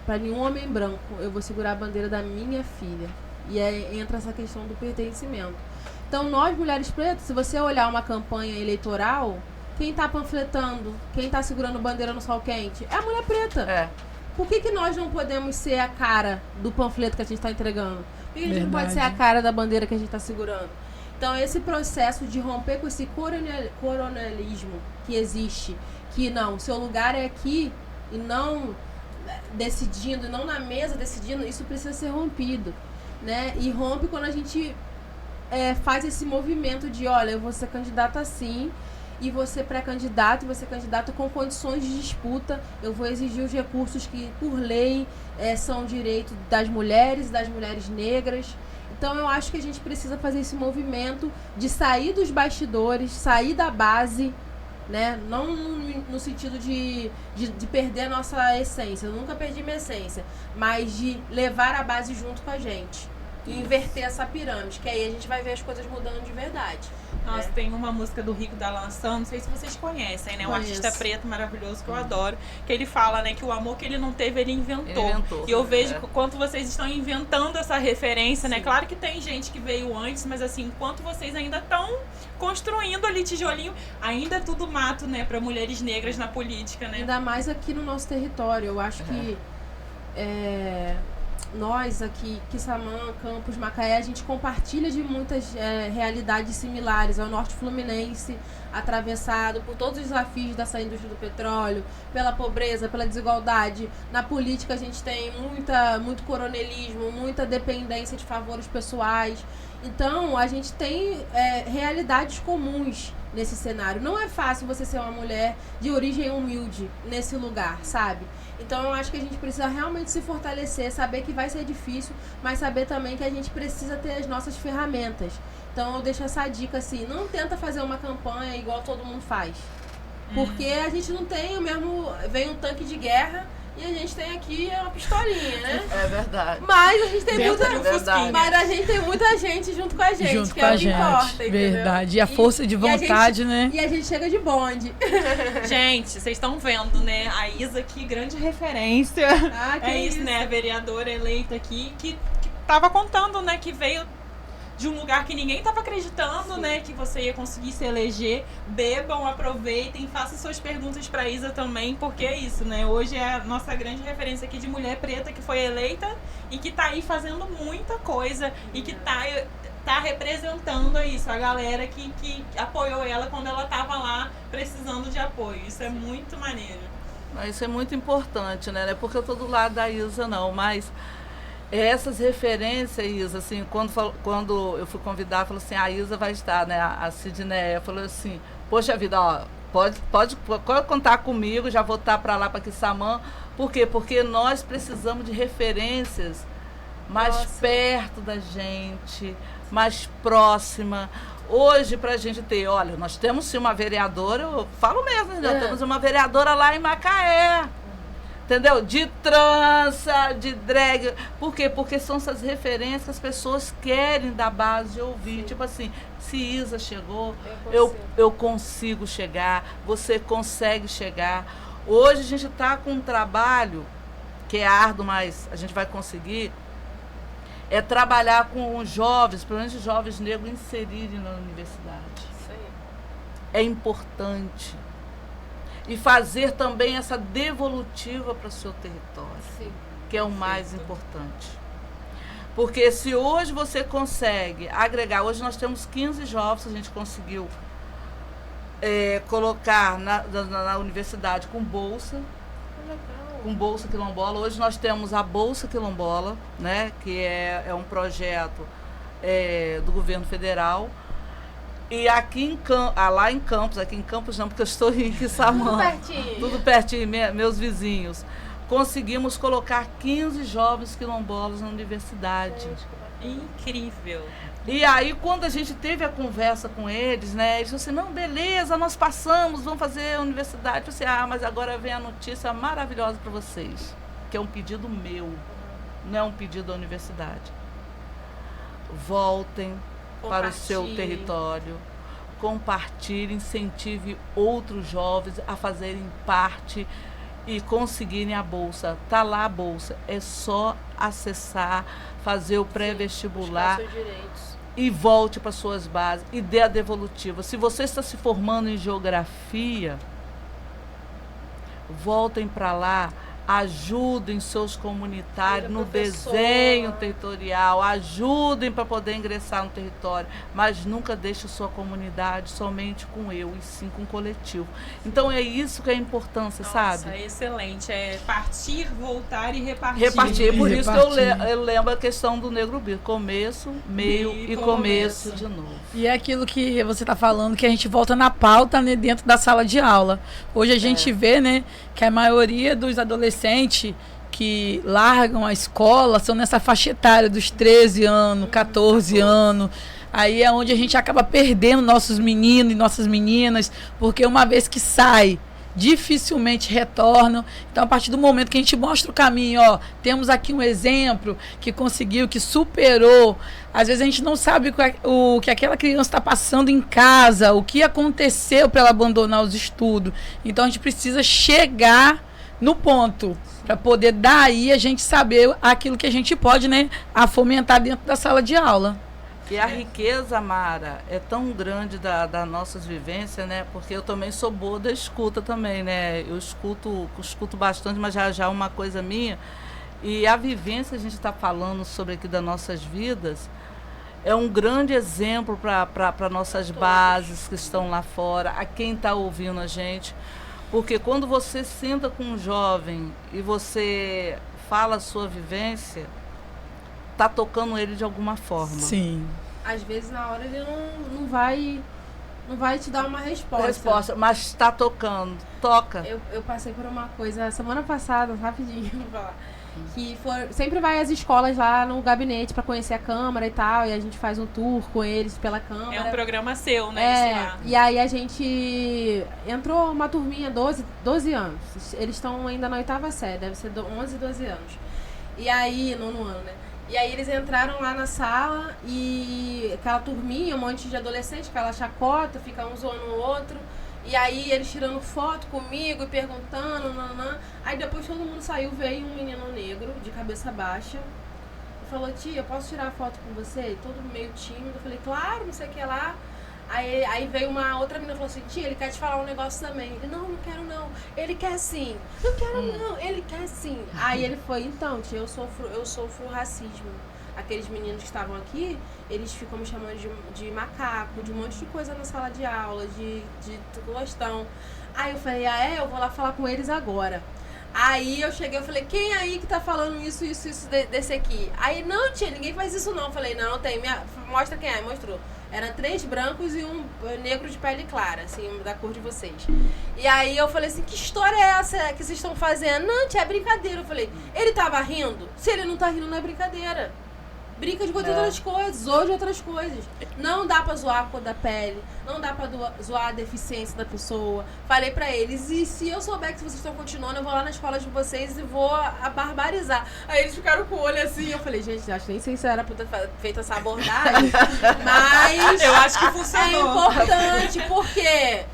para nenhum homem branco. Eu vou segurar a bandeira da minha filha. E aí entra essa questão do pertencimento. Então, nós, mulheres pretas, se você olhar uma campanha eleitoral, quem está panfletando, quem está segurando bandeira no sol quente, é a mulher preta. Por que nós não podemos ser a cara do panfleto que a gente está entregando? Por que a gente não pode ser a cara da bandeira que a gente está segurando? Então, esse processo de romper com esse coronelismo que existe, que não, seu lugar é aqui e não decidindo, não na mesa decidindo, isso precisa ser rompido, né? E rompe quando a gente faz esse movimento de, olha, eu vou ser candidata assim, e você pré-candidato, e você candidato com condições de disputa, eu vou exigir os recursos que, por lei, são direito das mulheres e das mulheres negras. Então, eu acho que a gente precisa fazer esse movimento de sair dos bastidores, sair da base, né? Não no sentido de perder a nossa essência, eu nunca perdi minha essência, mas de levar a base junto com a gente. E inverter essa pirâmide, que aí a gente vai ver as coisas mudando de verdade.
Nossa, tem uma música do Rico da Lança, não sei se vocês conhecem, né? Um artista preto maravilhoso que eu adoro, que ele fala, né, que o amor que ele não teve, ele inventou. E eu vejo quanto vocês estão inventando essa referência, né? Claro que tem gente que veio antes, mas assim, enquanto vocês ainda estão construindo ali tijolinho, ainda é tudo mato, né, para mulheres negras na política, né?
Ainda mais aqui no nosso território. Eu acho que nós aqui, Quissamã, Campos, Macaé, a gente compartilha de muitas realidades similares ao norte fluminense, atravessado por todos os desafios dessa indústria do petróleo, pela pobreza, pela desigualdade. Na política a gente tem muito coronelismo, muita dependência de favores pessoais. Então, a gente tem realidades comuns nesse cenário. Não é fácil você ser uma mulher de origem humilde nesse lugar, sabe? Então, eu acho que a gente precisa realmente se fortalecer, saber que vai ser difícil, mas saber também que a gente precisa ter as nossas ferramentas. Então, eu deixo essa dica assim, não tenta fazer uma campanha igual todo mundo faz. Porque a gente não tem o mesmo... Vem um tanque de guerra e a gente tem aqui uma pistolinha, né?
É verdade.
Mas a gente tem
Mas
a gente tem muita gente junto com a gente,
Junto
que
com
é
a
o que
gente.
importa, entendeu?
Verdade. E a força de vontade, né?
E a gente chega de bonde.
Gente, vocês estão vendo, né? A Isa aqui, grande referência.
Que
isso, né? A vereadora eleita aqui, que tava contando, né? Que veio de um lugar que ninguém tava acreditando, né? Que você ia conseguir se eleger. Bebam, aproveitem, façam suas perguntas pra Isa também, porque é isso, né? Hoje é a nossa grande referência aqui de mulher preta que foi eleita e que tá aí fazendo muita coisa e que tá representando isso, a galera que apoiou ela quando ela tava lá precisando de apoio. Isso é muito maneiro.
Isso é muito importante, né? Não é porque eu tô do lado da Isa, não, mas essas referências, Isa, assim, quando eu fui convidar, falou assim, a Isa vai estar, né? A Sidneia falou assim, poxa vida, ó, pode contar comigo, já vou estar para lá, para Quissamã. Por quê? Porque nós precisamos de referências mais perto da gente, mais próxima. Hoje, para a gente ter, olha, nós temos sim uma vereadora, eu falo mesmo, né? Temos uma vereadora lá em Macaé. Entendeu? De trança, de drag. Por quê? Porque são essas referências que as pessoas querem da base ouvir. Sim. Tipo assim, se Isa chegou, eu consigo chegar, você consegue chegar. Hoje a gente está com um trabalho que é árduo, mas a gente vai conseguir. É trabalhar com os jovens, pelo menos os jovens negros, inserirem na universidade.
Sim.
É importante. E fazer também essa devolutiva para o seu território,
sim,
que é o mais importante. Porque se hoje você consegue agregar, hoje nós temos 15 jovens, a gente conseguiu colocar na universidade com bolsa, quilombola. Hoje nós temos a Bolsa Quilombola, né, que é um projeto do governo federal. E aqui lá em Campos não, porque eu estou em Quissamã. Tudo pertinho, meus vizinhos. Conseguimos colocar 15 jovens quilombolas na universidade.
Incrível.
E aí, quando a gente teve a conversa com eles, né, eles falaram assim, não, beleza, nós passamos, vamos fazer a universidade. Eu falei, mas agora vem a notícia maravilhosa para vocês, que é um pedido meu, não é um pedido da universidade. Voltem para o seu território, compartilhe, incentive outros jovens a fazerem parte e conseguirem a bolsa. Tá lá a bolsa, é só acessar, fazer o pré-vestibular e volte para suas bases e dê a devolutiva. Se você está se formando em geografia, voltem para lá, ajudem seus comunitários no
professor.
desenho territorial, ajudem para poder ingressar no território, mas nunca deixe sua comunidade somente com eu, e sim com o coletivo. Então é isso que é a importância, sabe?
Nossa, excelente. É partir, voltar e repartir.
Repartir. Por isso que
Repartir.
eu lembro a questão do Negro Bico. Começo, meio e começo de novo.
E é aquilo que você está falando, que a gente volta na pauta, né, dentro da sala de aula. Hoje a gente vê, né, que a maioria dos adolescentes que largam a escola são nessa faixa etária dos 13 anos, 14 anos. Aí é onde a gente acaba perdendo nossos meninos e nossas meninas, porque uma vez que sai, dificilmente retornam. Então, a partir do momento que a gente mostra o caminho, ó, temos aqui um exemplo que conseguiu, que superou. Às vezes a gente não sabe o que aquela criança está passando em casa, o que aconteceu para ela abandonar os estudos. Então, a gente precisa chegar no ponto para poder daí a gente saber aquilo que a gente pode, né, a fomentar dentro da sala de aula.
E a riqueza, Mara, é tão grande das nossas vivências, né? Porque eu também sou boa da escuta também, né? Eu escuto bastante, mas já é uma coisa minha. E a vivência que a gente está falando sobre aqui das nossas vidas é um grande exemplo para nossas bases que estão lá fora, a quem está ouvindo a gente. Porque quando você senta com um jovem e você fala a sua vivência, tá tocando ele de alguma forma.
Sim.
Às vezes na hora ele não vai te dar uma resposta.
Mas está tocando. Toca.
Eu passei por uma coisa semana passada, rapidinho, vou falar. Que sempre vai às escolas lá no gabinete para conhecer a Câmara e tal, e a gente faz um tour com eles pela Câmara.
É um programa seu, né?
E aí a gente entrou uma turminha, 12 anos. Eles estão ainda na 8ª série, deve ser 11, 12 anos. E aí, 9º ano, né? E aí eles entraram lá na sala e aquela turminha, um monte de adolescente, aquela chacota, fica um zoando o outro. E aí eles tirando foto comigo e perguntando, nanã. Aí depois todo mundo saiu, veio um menino negro, de cabeça baixa, e falou: tia, eu posso tirar foto com você? Todo meio tímido. Eu falei: claro, não sei o que lá. Aí veio uma outra menina e falou assim: tia, ele quer te falar um negócio também. Ele: não quero não. Ele quer sim. Não quero não, ele quer sim. Aí ele foi: então, tia, eu sofro racismo. Aqueles meninos que estavam aqui, eles ficam me chamando de macaco, de um monte de coisa na sala de aula, de gostão. Aí eu falei: ah, eu vou lá falar com eles agora. Aí eu cheguei, eu falei: quem aí que tá falando isso desse aqui? Aí: não, tia, ninguém faz isso não. Eu falei: não, tem, mostra quem é. Mostrou. Eram 3 brancos e um negro de pele clara, assim, da cor de vocês. E aí eu falei assim: que história é essa que vocês estão fazendo? Não, tia, é brincadeira. Eu falei: ele tava rindo? Se ele não tá rindo, não é brincadeira. Brinca de outras coisas, ou de outras coisas. Não dá pra zoar a cor da pele, não dá pra zoar a deficiência da pessoa. Falei pra eles: e se eu souber que vocês estão continuando, eu vou lá na escola de vocês e vou barbarizar. Aí eles ficaram com o olho assim, eu falei: gente, acho nem sei se era pra ter feito essa abordagem, mas
eu acho que funcionou.
É importante, porque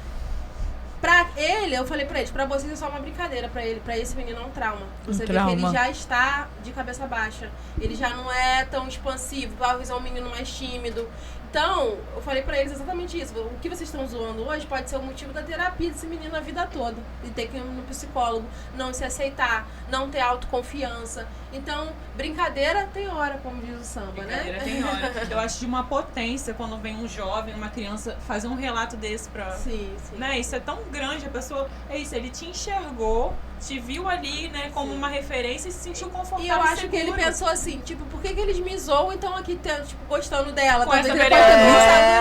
pra ele, eu falei pra eles: pra vocês é só uma brincadeira, pra esse menino é um trauma. Você vê que ele já está de cabeça baixa, ele já não é tão expansivo, talvez é um menino mais tímido. Então, eu falei pra eles exatamente isso: o que vocês estão zoando hoje pode ser o motivo da terapia desse menino a vida toda, de ter que ir no psicólogo, não se aceitar, não ter autoconfiança. Então, brincadeira tem hora, como diz o samba, né?
Tem hora. Eu acho de uma potência quando vem um jovem, uma criança, fazer um relato desse pra...
Sim.
Né? Isso é tão grande, a pessoa... É isso, ele te enxergou, te viu ali, né, como uma referência e se sentiu confortável.
E eu acho que ele pensou assim, tipo, por que eles me zoam então aqui, tipo, gostando dela?
Com essa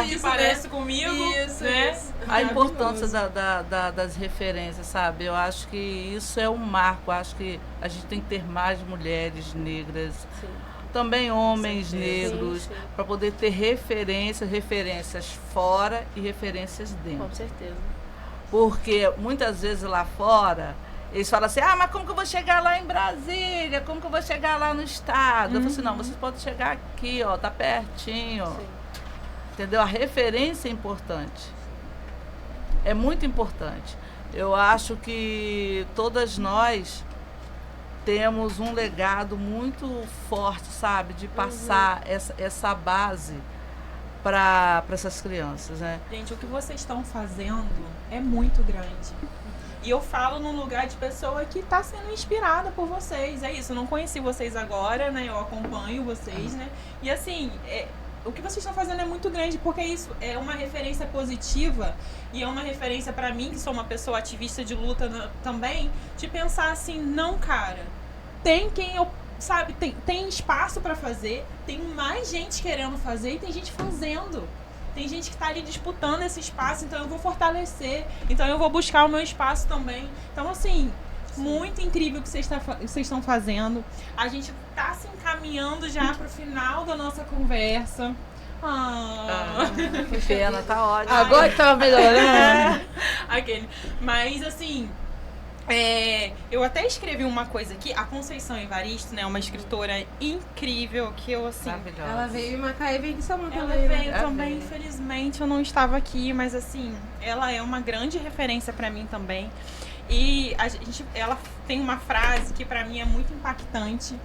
que parece comigo.
Isso,
né?
isso.
A importância das referências, sabe? Eu acho que isso é um marco. Eu acho que a gente tem que ter mais mulheres negras,
Sim.
também homens negros,
sim.
para poder ter referências fora e referências dentro.
Com certeza.
Porque muitas vezes lá fora, eles falam assim: ah, mas como que eu vou chegar lá em Brasília? Como que eu vou chegar lá no estado? Eu falo assim: não, vocês podem chegar aqui, ó, tá pertinho.
Sim.
Entendeu? A referência é importante. É muito importante. Eu acho que todas nós temos um legado muito forte, sabe? De passar essa base para essas crianças, né?
Gente, o que vocês estão fazendo é muito grande. E eu falo num lugar de pessoa que tá sendo inspirada por vocês. É isso, eu não conheci vocês agora, né? Eu acompanho vocês, né? E assim, o que vocês estão fazendo é muito grande, porque isso é uma referência positiva e é uma referência pra mim, que sou uma pessoa ativista de luta também, de pensar assim, não, cara, tem quem eu, sabe, tem espaço pra fazer, tem mais gente querendo fazer e tem gente fazendo. Tem gente que tá ali disputando esse espaço, então eu vou fortalecer, então eu vou buscar o meu espaço também. Então, assim, muito incrível o que vocês estão fazendo. A gente tá se encaminhando já pro final da nossa conversa.
Que pena, tá ótimo.
Agora que tava melhorando.
Aquele. Mas, assim, eu até escrevi uma coisa aqui. A Conceição Evaristo, né, uma escritora incrível, que eu, assim...
Maravilhosa.
Ela veio em Macaé e veio em Samanta
Ela
também, né?
veio também, infelizmente eu não estava aqui, mas assim, ela é uma grande referência pra mim também. E ela tem uma frase que pra mim é muito impactante.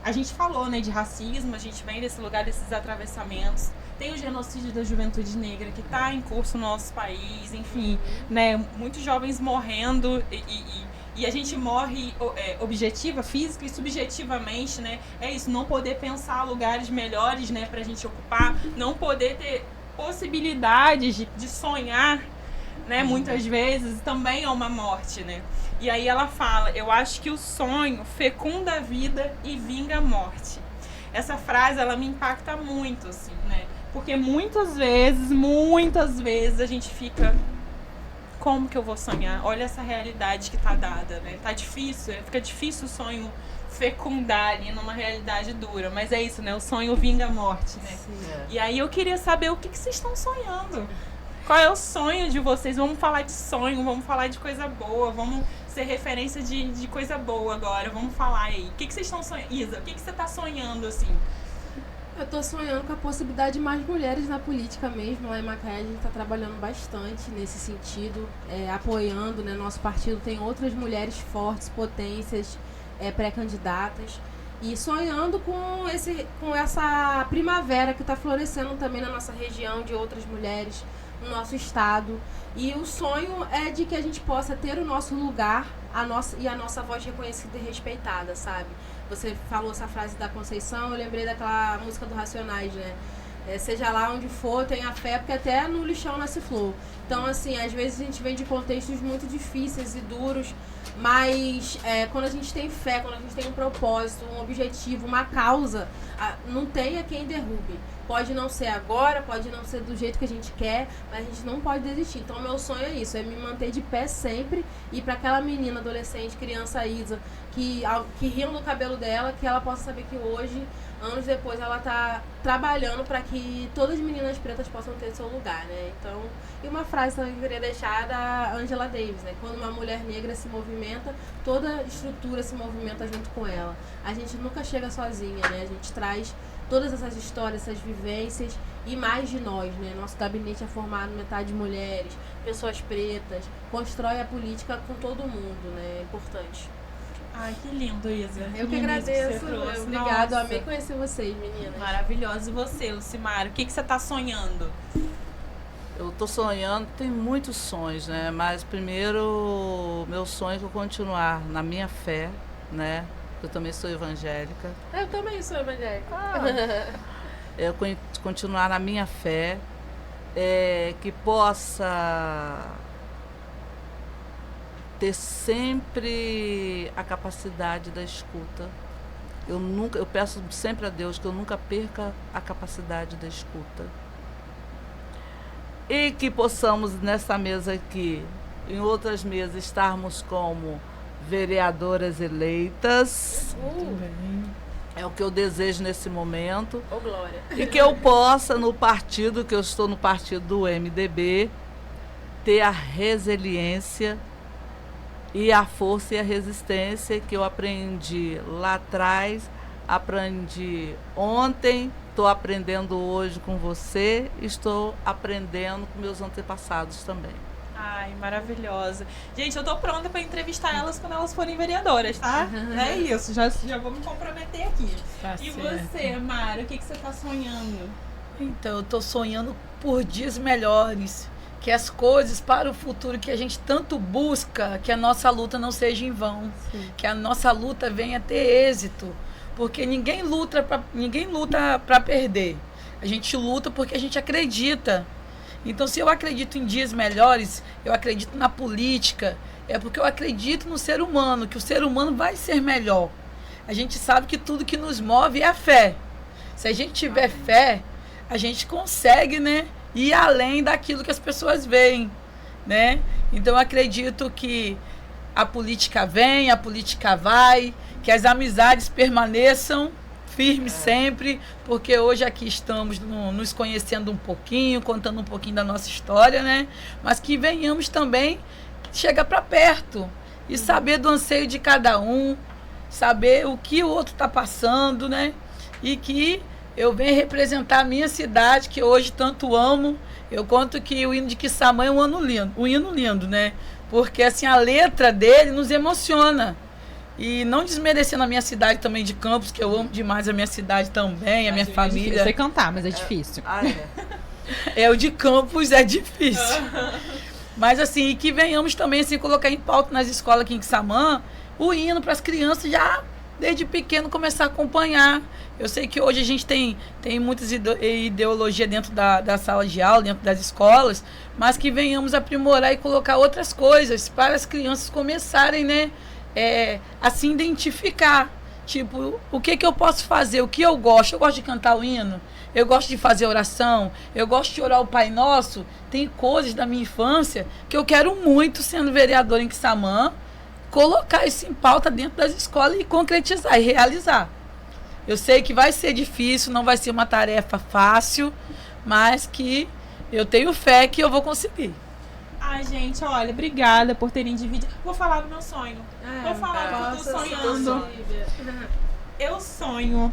A gente falou, né, de racismo, a gente vem desse lugar, desses atravessamentos. Tem o genocídio da juventude negra que está em curso no nosso país, enfim, né, muitos jovens morrendo e a gente morre objetiva, física e subjetivamente, né? É isso, não poder pensar lugares melhores, né, pra gente ocupar, não poder ter possibilidades de sonhar, né, muitas vezes também é uma morte, né? E aí ela fala, eu acho que o sonho fecunda a vida e vinga a morte. Essa frase, ela me impacta muito, assim, né? Porque muitas vezes a gente fica, como que eu vou sonhar? Olha essa realidade que tá dada, né? Tá difícil, fica difícil o sonho fecundar ali numa realidade dura. Mas é isso, né? O sonho vinga a morte, né? E aí eu queria saber o que vocês estão sonhando. Qual é o sonho de vocês? Vamos falar de sonho, vamos falar de coisa boa, vamos ser referência de coisa boa agora. Vamos falar aí. O que vocês estão sonhando? Isa, o que você tá sonhando, assim?
Eu tô sonhando com a possibilidade de mais mulheres na política mesmo. Lá em Macaé a gente tá trabalhando bastante nesse sentido, apoiando, né? Nosso partido tem outras mulheres fortes, potências, pré-candidatas. E sonhando com essa primavera que está florescendo também na nossa região, de outras mulheres, no nosso estado. E o sonho é de que a gente possa ter o nosso lugar a nossa voz reconhecida e respeitada, sabe? Você falou essa frase da Conceição, eu lembrei daquela música do Racionais, né? Seja lá onde for, tenha fé, porque até no lixão nasce flor. Então, assim, às vezes a gente vem de contextos muito difíceis e duros, mas quando a gente tem fé, quando a gente tem um propósito, um objetivo, uma causa, não tem a quem derrube. Pode não ser agora, pode não ser do jeito que a gente quer, mas a gente não pode desistir. Então, o meu sonho é isso, é me manter de pé sempre e para aquela menina, adolescente, criança Isa, que riam no cabelo dela, que ela possa saber que hoje, anos depois, ela tá trabalhando para que todas as meninas pretas possam ter seu lugar, né? Então, e uma frase também que eu queria deixar da Angela Davis, né? Quando uma mulher negra se movimenta, toda a estrutura se movimenta junto com ela. A gente nunca chega sozinha, né? A gente traz todas essas histórias, essas vivências e mais de nós, né? Nosso gabinete é formado metade de mulheres, pessoas pretas, constrói a política com todo mundo, né? É importante.
Ai, que lindo, Isa.
Eu que agradeço. Obrigado, amei conhecer vocês, meninas.
Maravilhosa. E você, Lucimara, o que você tá sonhando?
Eu tô sonhando, tem muitos sonhos, né? Mas primeiro, meu sonho é eu continuar na minha fé, né? Eu também sou evangélica.
Eu também sou evangélica.
Eu continuar na minha fé, que possa ter sempre a capacidade da escuta. Eu peço sempre a Deus que eu nunca perca a capacidade da escuta. E que possamos nessa mesa aqui, em outras mesas, estarmos como vereadoras eleitas. É o que eu desejo nesse momento.
Ô, Glória.
E que eu possa, no partido, que eu estou no partido do MDB, ter a resiliência e a força e a resistência que eu aprendi lá atrás, aprendi ontem, estou aprendendo hoje com você, estou aprendendo com meus antepassados também.
Ai, maravilhosa. Gente, eu tô pronta para entrevistar elas quando elas forem vereadoras, tá? É isso, já vou me comprometer aqui.
Tá
e
certo.
você, Mara, o que você tá sonhando?
Então, eu tô sonhando por dias melhores. que as coisas para o futuro que a gente tanto busca, que a nossa luta não seja em vão, que a nossa luta venha ter êxito, porque ninguém luta para perder. A gente luta porque a gente acredita. Então, se eu acredito em dias melhores, eu acredito na política, é porque eu acredito no ser humano, que o ser humano vai ser melhor. A gente sabe que tudo que nos move é a fé. Se a gente tiver fé, a gente consegue, né, ir além daquilo que as pessoas veem, né? Então, eu acredito que a política vem, a política vai, que as amizades permaneçam firmes sempre, porque hoje aqui estamos nos conhecendo um pouquinho, contando um pouquinho da nossa história, né? Mas que venhamos também chegar para perto e saber do anseio de cada um, saber o que o outro está passando, né? E que eu venho representar a minha cidade, que hoje tanto amo. Eu conto que o hino de Quissamã é um hino lindo, né? Porque assim, a letra dele nos emociona. E não desmerecendo a minha cidade também de Campos, que eu amo demais a minha cidade também, a minha família.
Eu sei cantar, mas é difícil.
O de Campos é difícil. Mas assim, que venhamos também assim, colocar em pauta nas escolas aqui em Quissamã o hino para as crianças já desde pequeno começar a acompanhar. Eu sei que hoje a gente tem muitas ideologias dentro da sala de aula, dentro das escolas, mas que venhamos aprimorar e colocar outras coisas para as crianças começarem, né, a se identificar. Tipo, o que eu posso fazer, o que eu gosto de cantar o hino, eu gosto de fazer oração, eu gosto de orar o Pai Nosso. Tem coisas da minha infância que eu quero muito, sendo vereadora em Quissamã, colocar isso em pauta dentro das escolas e concretizar e realizar. Eu sei que vai ser difícil, não vai ser uma tarefa fácil, mas que eu tenho fé que eu vou conseguir.
Ai, gente, olha, obrigada por terem dividido. Vou falar do meu sonho. Vou falar do sonhando. Eu sonho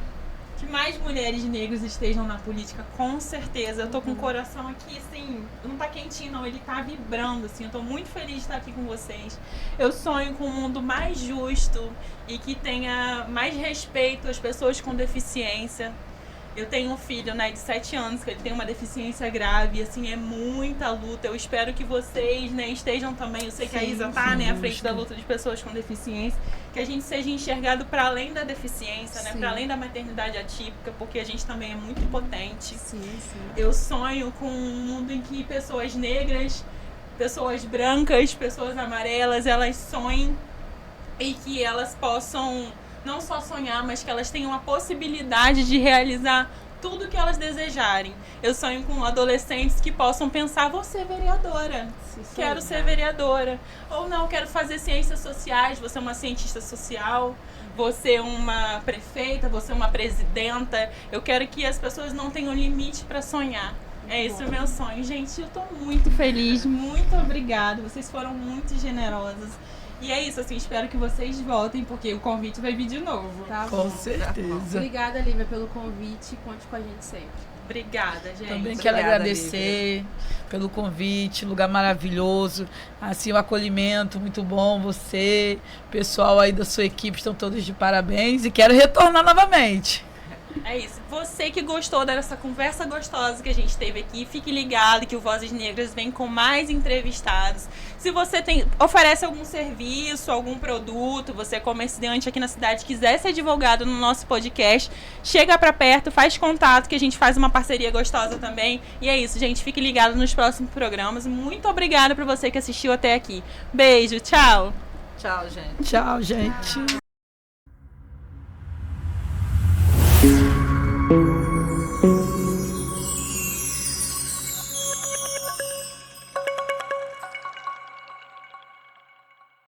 que mais mulheres negras estejam na política, com certeza. Eu tô com o coração aqui, assim, não tá quentinho não, ele tá vibrando, assim. Eu tô muito feliz de estar aqui com vocês. Eu sonho com um mundo mais justo e que tenha mais respeito às pessoas com deficiência. Eu tenho um filho, né, de 7 anos, que ele tem uma deficiência grave, assim, é muita luta. Eu espero que vocês, né, estejam também, eu sei que a Isa tá, né, à frente da luta de pessoas com deficiência, que a gente seja enxergado para além da deficiência, né, para além da maternidade atípica, porque a gente também é muito potente. Eu sonho com um mundo em que pessoas negras, pessoas brancas, pessoas amarelas, elas sonhem e que elas possam não só sonhar, mas que elas tenham a possibilidade de realizar tudo que elas desejarem. Eu sonho com adolescentes que possam pensar, vou ser vereadora, quero ser vereadora. Ou não, quero fazer ciências sociais, vou ser uma cientista social, vou ser uma prefeita, vou ser uma presidenta. Eu quero que as pessoas não tenham limite para sonhar. É esse o meu sonho. Gente, eu tô muito feliz, muito obrigada. Vocês foram muito generosas. E é isso, assim, espero que vocês voltem, porque o convite vai vir de novo.
Tá
Com
bom.
certeza.
Obrigada, Lívia, pelo convite. Conte com a gente sempre.
Obrigada, gente.
Também quero agradecer pelo convite, lugar maravilhoso, assim, o acolhimento muito bom, você, pessoal aí da sua equipe estão todos de parabéns e quero retornar novamente.
É isso. Você que gostou dessa conversa gostosa que a gente teve aqui, fique ligado que o Vozes Negras vem com mais entrevistados. Se você oferece algum serviço, algum produto, você é comerciante aqui na cidade, quiser ser divulgado no nosso podcast, chega pra perto, faz contato que a gente faz uma parceria gostosa também. E é isso, gente. Fique ligado nos próximos programas. Muito obrigada pra você que assistiu até aqui. Beijo, tchau.
Tchau, gente.
Tchau, gente.